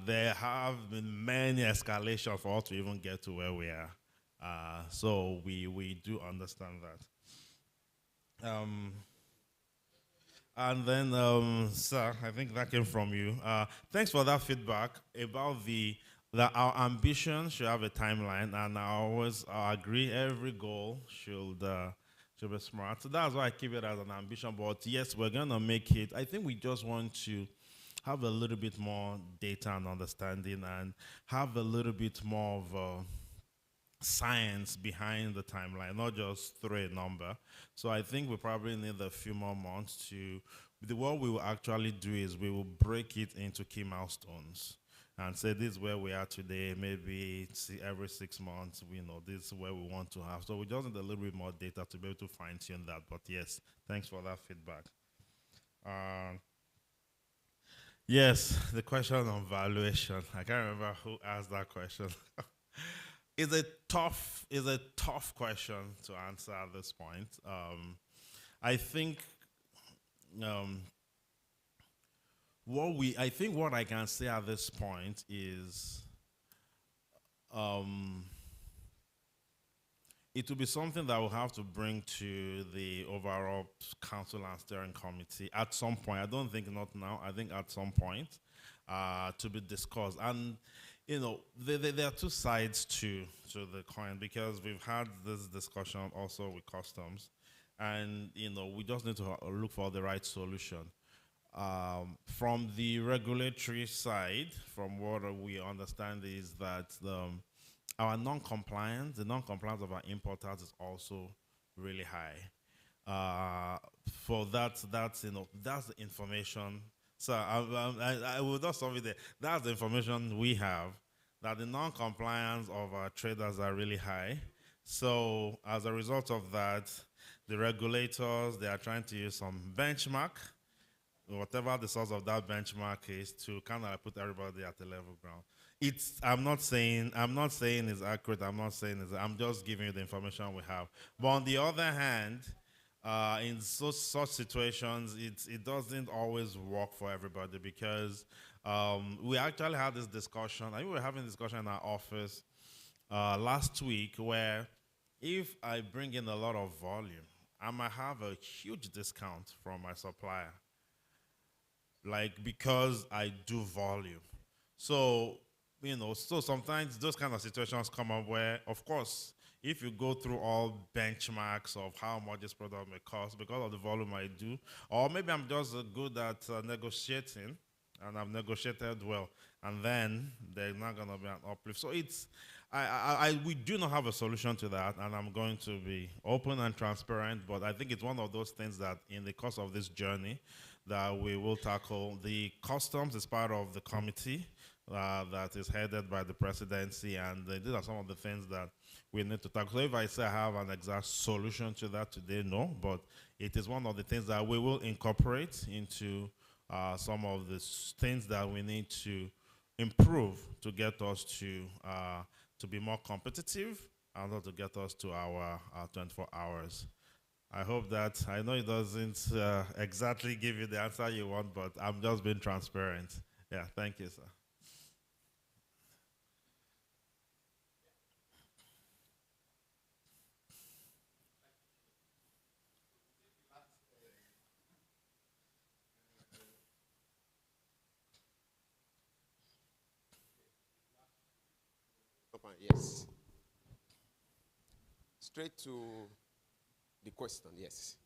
S3: There have been many escalations for us to even get to where we are. So we do understand that. And then, sir, I think that came from you. Thanks for that feedback about that our ambition should have a timeline, and I always agree every goal should be smart. So that's why I keep it as an ambition. But yes, we're gonna make it. I think we just want to have a little bit more data and understanding, and have a little bit more of science behind the timeline, not just throw a number. So I think we probably need a few more months to. What we will actually do is we will break it into key milestones and say this is where we are today. Maybe every 6 months, this is where we want to have. So we just need a little bit more data to be able to fine tune that. But yes, thanks for that feedback. Yes, the question on valuation. I can't remember who asked that question. It's a tough question to answer at this point. I think what I can say at this point is it will be something that we'll have to bring to the overall council and steering committee at some point. I don't think not now. I think at some point to be discussed. And there are two sides to the coin, because we've had this discussion also with customs, and we just need to look for the right solution. From the regulatory side, from what we understand is that our non-compliance, the non-compliance of our importers is also really high. For that's the information. So I will just stop it there. That's the information we have, that the non-compliance of our traders are really high. So as a result of that, the regulators, they are trying to use some benchmark, whatever the source of that benchmark is, to kind of put everybody at a level ground. I'm not saying it's accurate. I'm just giving you the information we have. But on the other hand, in such situations, it doesn't always work for everybody, because we actually had this discussion. I think we were having this discussion in our office last week, where if I bring in a lot of volume, I might have a huge discount from my supplier, because I do volume. So, so sometimes those kind of situations come up where, of course, if you go through all benchmarks of how much this product may cost because of the volume I do, or maybe I'm just good at negotiating, and I've negotiated well, and then there's not going to be an uplift. So we do not have a solution to that, and I'm going to be open and transparent, but I think it's one of those things that in the course of this journey that we will tackle. The customs is part of the committee that is headed by the presidency, and these are some of the things that we need to tackle. So if I say I have an exact solution to that today, no, but it is one of the things that we will incorporate into some of the things that we need to improve to get us to be more competitive, and also to get us to our 24 hours. I hope that, I know it doesn't exactly give you the answer you want, but I'm just being transparent. Yeah, thank you, sir.
S1: Yes. Straight to the question, yes.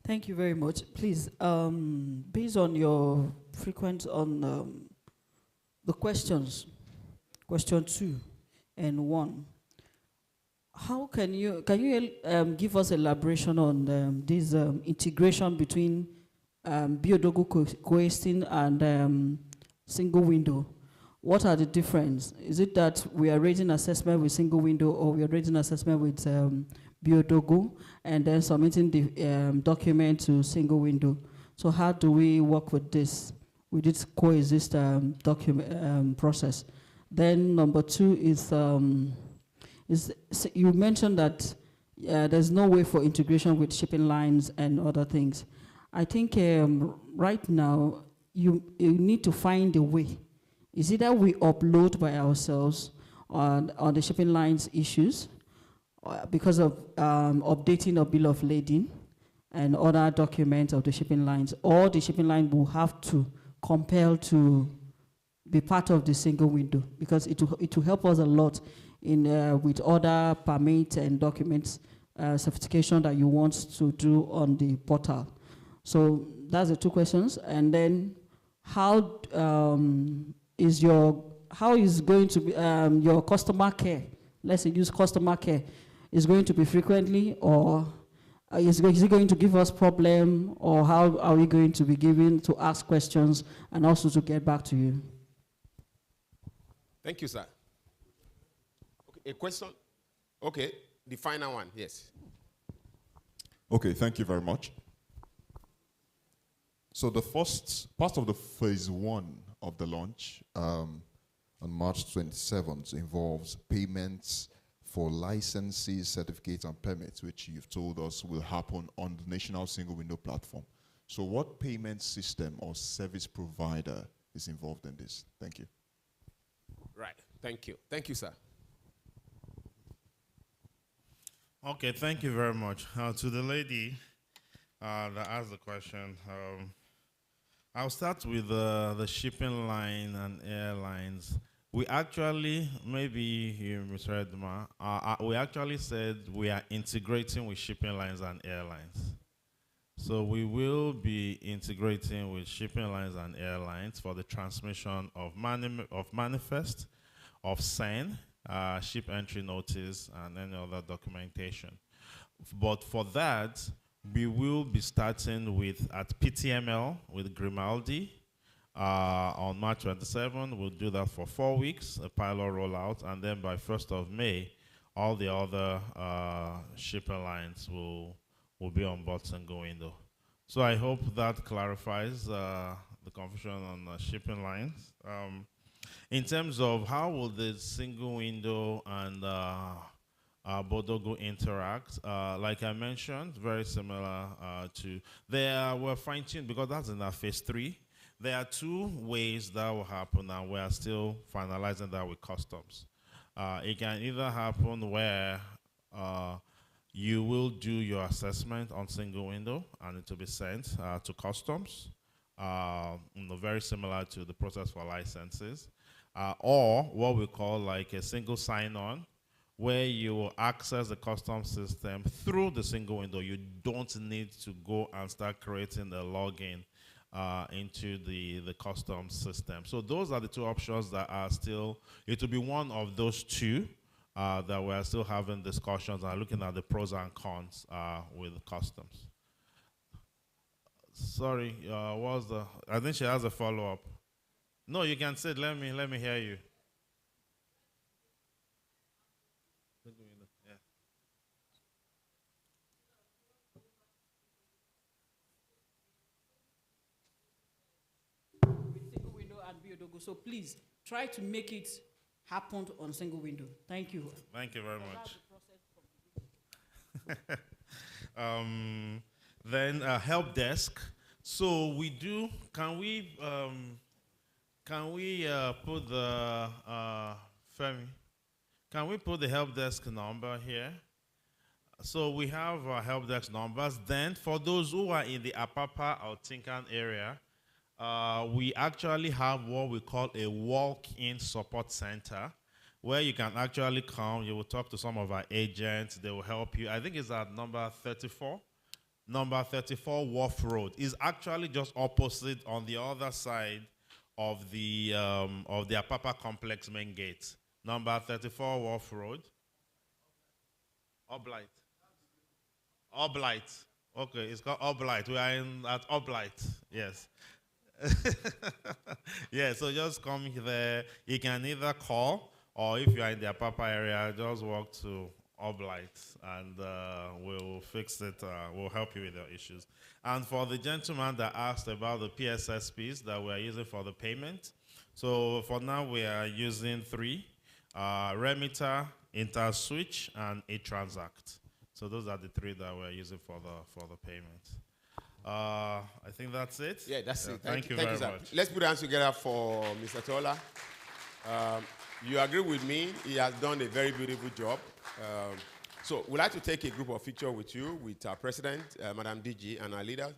S4: Thank you very much. Please, based on your frequent on the questions, question 2 and 1, how can you give us elaboration on this integration between Biodogo coasting and single window? What are the difference? Is it that we are raising assessment with single window, or we are raising assessment with Biodogo and then submitting the document to single window? So how do we work with this coexist document process? Then number 2 is you mentioned that there's no way for integration with shipping lines and other things. I think right now you need to find a way. Is it that we upload by ourselves, on the shipping lines issues because of updating of bill of lading and other documents of the shipping lines. All the shipping line will have to compel to be part of the single window because it will help us a lot in with other permits and documents certification that you want to do on the portal. So that's the two questions. And then how is going to be your customer care? Let's say use customer care is going to be frequently, or is it going to give us problem, or how are we going to be given to ask questions and also to get back to you?
S1: Thank you, sir. Okay, a question? Okay, the final one, yes.
S8: Okay, thank you very much. So the first part of the phase 1 of the launch on March 27th involves payments for licenses, certificates, and permits, which you've told us will happen on the National Single Window Platform. So what payment system or service provider is involved in this? Thank you.
S1: Right, thank you. Thank you, sir.
S3: Okay, thank you very much. To the lady that asked the question, I'll start with the shipping line and airlines. We actually, maybe you misread we actually said we are integrating with shipping lines and airlines. So we will be integrating with shipping lines and airlines for the transmission of manifest, of SEN, ship entry notice, and any other documentation. But for that, we will be starting with at PTML with Grimaldi on March 27. We'll do that for 4 weeks, a pilot rollout, and then by 1st of May, all the other shipping lines will be on board single window. So I hope that clarifies the confusion on shipping lines. In terms of how will the single window and Bodogo interact, like I mentioned, very similar to, we're fine-tuned because that's in our phase 3. There are 2 ways that will happen, and we are still finalizing that with customs. It can either happen where you will do your assessment on single window and it will be sent to customs, very similar to the process for licenses, or what we call like a single sign-on, where you will access the customs system through the single window. You don't need to go and start creating the login into the customs system. So those are the 2 options that are still, it will be one of those 2 that we're still having discussions and looking at the pros and cons with customs. Sorry, I think she has a follow-up. No, you can sit, let me hear you.
S4: Single window and Biodogo. So please try to make it happen on single window. Thank you.
S3: Thank you very much. Then help desk. So we do. Can we put the Femi? Can we put the help desk number here? So we have help desk numbers. Then for those who are in the Apapa or Tinkan area, we actually have what we call a walk-in support center, where you can actually come, you will talk to some of our agents, they will help you. I think it's at number 34. Number 34 Wharf Road is actually just opposite on the other side of the Apapa Complex main gate. Number 34 Wharf Road. Oblight. Oblight. Okay, it's called Oblight. We are at Oblight. Yes. Yeah, so just come there. You can either call, or if you are in the Apapa area, just walk to Oblight and we'll fix it. We'll help you with your issues. And for the gentleman that asked about the PSSPs that we're using for the payment, so for now we are using 3, Remitter, InterSwitch, and eTransact. So those are the 3 that we're using for the payment. I think that's it.
S1: Yeah, that's it.
S3: Thank you very much.
S1: Let's put our hands together for Mr. Tola. You agree with me, he has done a very beautiful job. So we'd like to take a group of pictures with you, with our president, Madam DG, and our leaders.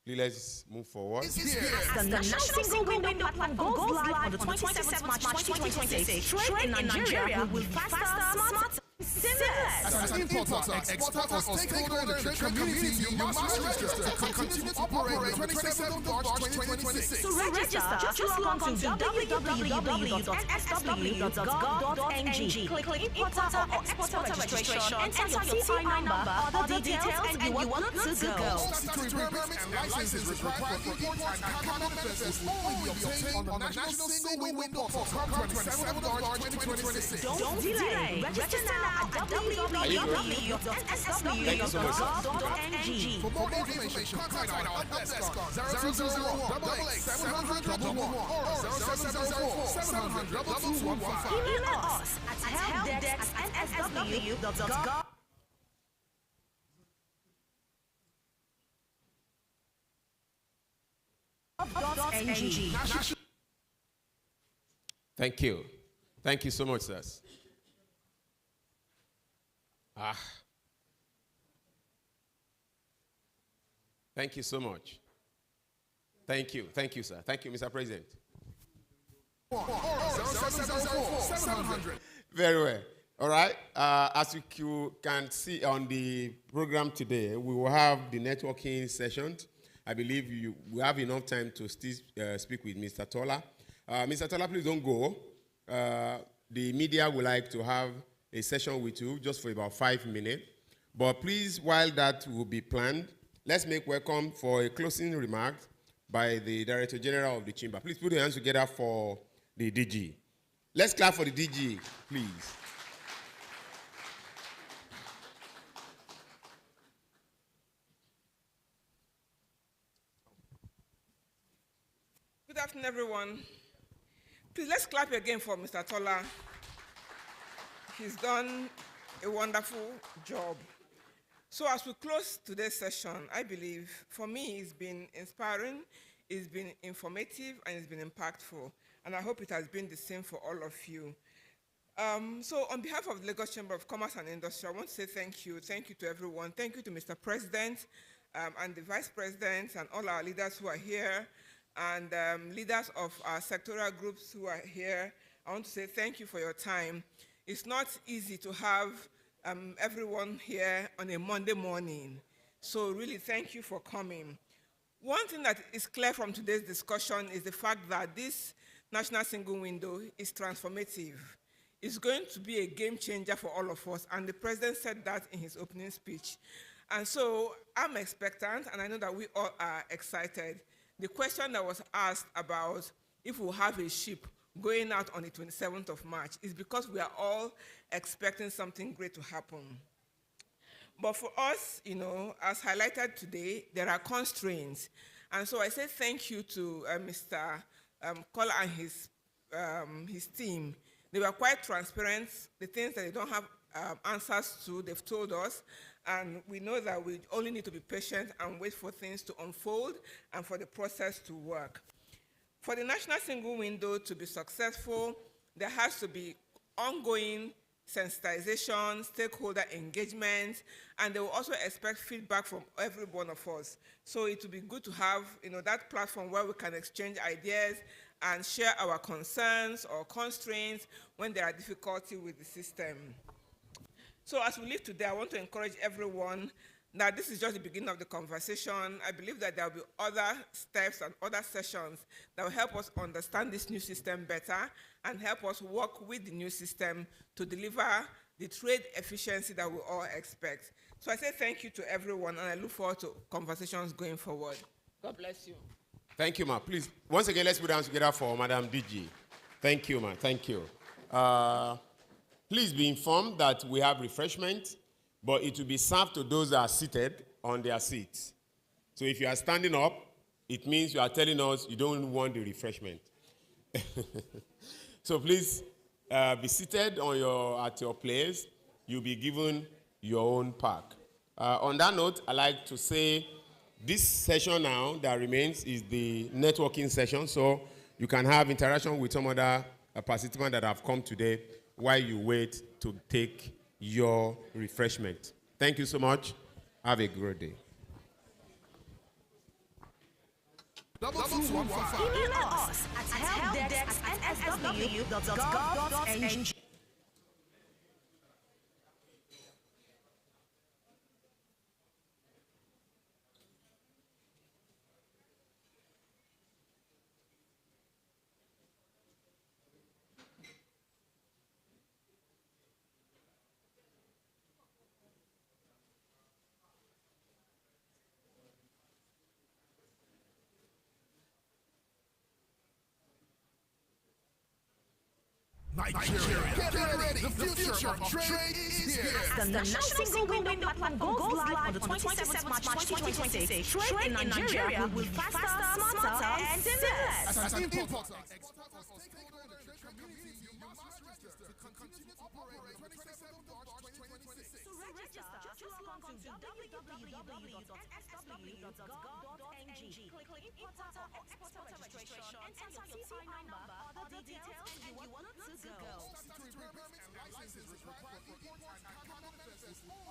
S1: Please let's move forward.
S17: As the National Single Window Platform goes live on the 27th March 2026, trade in Nigeria will be faster, smart, seamless.
S16: As an importer, exporter, or stakeholder in the trade community, you must register to continue to operate on the 27th of March 2026.
S17: To register, just log on to www.nsw.gov.ng. Click importer or exporter registration, enter your TI number, other details, and you are good to go.
S16: Statutory permits and licenses required for import and counterfeits will only be obtained on the National Single Window platform 27th of March 2026.
S17: Don't delay. Register now at www.nsw.gov.ng.
S16: For more information, contact our help desk on 0201 or 0704
S17: Email us at helpdesk@nsw.gov.
S1: Thank you. Thank you so much, sir. Thank you so much. Thank you. Thank you, sir. Thank you, Mr. President. Very well. All right. As you can see on the program today, we will have the networking sessions. I believe we have enough time to still speak with Mr. Tola. Mr. Tola, please don't go. The media would like to have a session with you just for about 5 minutes. But please, while that will be planned, let's make welcome for a closing remark by the Director General of the Chamber. Please put your hands together for the DG. Let's clap for the DG, please.
S2: Good afternoon, everyone. Please, let's clap again for Mr. Tola. He's done a wonderful job. So as we close today's session, I believe, for me, it's been inspiring, it's been informative, and it's been impactful. And I hope it has been the same for all of you. So on behalf of the Lagos Chamber of Commerce and Industry, I want to say thank you. Thank you to everyone. Thank you to Mr. President and the Vice President and all our leaders who are here, and leaders of our sectoral groups who are here. I want to say thank you for your time. It's not easy to have everyone here on a Monday morning. So really, thank you for coming. One thing that is clear from today's discussion is the fact that this National Single Window is transformative. It's going to be a game changer for all of us, and the President said that in his opening speech. And so I'm expectant, and I know that we all are excited. The question that was asked about if we'll have a ship going out on the 27th of March is because we are all expecting something great to happen. But for us, you know, as highlighted today, there are constraints. And so I say thank you to Mr. Kola and his team. They were quite transparent. The things that they don't have answers to, they've told us. And we know that we only need to be patient and wait for things to unfold and for the process to work. For the National Single Window to be successful, there has to be ongoing sensitization, stakeholder engagement, and they will also expect feedback from every one of us. So it will be good to have, you know, that platform where we can exchange ideas and share our concerns or constraints when there are difficulties with the system. So as we leave today, I want to encourage everyone that this is just the beginning of the conversation. I believe that there will be other steps and other sessions that will help us understand this new system better and help us work with the new system to deliver the trade efficiency that we all expect. So I say thank you to everyone, and I look forward to conversations going forward. God bless you.
S1: Thank you, ma. Please, once again, let's put hands together for Madam DG. Thank you, ma. Thank you. Please be informed that we have refreshment, but it will be served to those that are seated on their seats. So if you are standing up, it means you are telling us you don't want the refreshment. So please be seated on at your place. You'll be given your own pack. On that note, I'd like to say this session now that remains is the networking session, so you can have interaction with some other participants that have come today while you wait to take your refreshment. Thank you so much. Have a great day.
S17: Email us at helpdesk@nsw.gov.ng.
S16: Nigeria. Get ready. The future of trade is here.
S17: As the National Single Window Platform goes live on the 27th March 2026, trade in Nigeria will be faster, smarter, and seamless.
S16: As an importer,
S17: To register, just log on to www.nsw.gov.ng. Click Importer or Exporter Registration, enter your TIN number, other details, and you are good to go.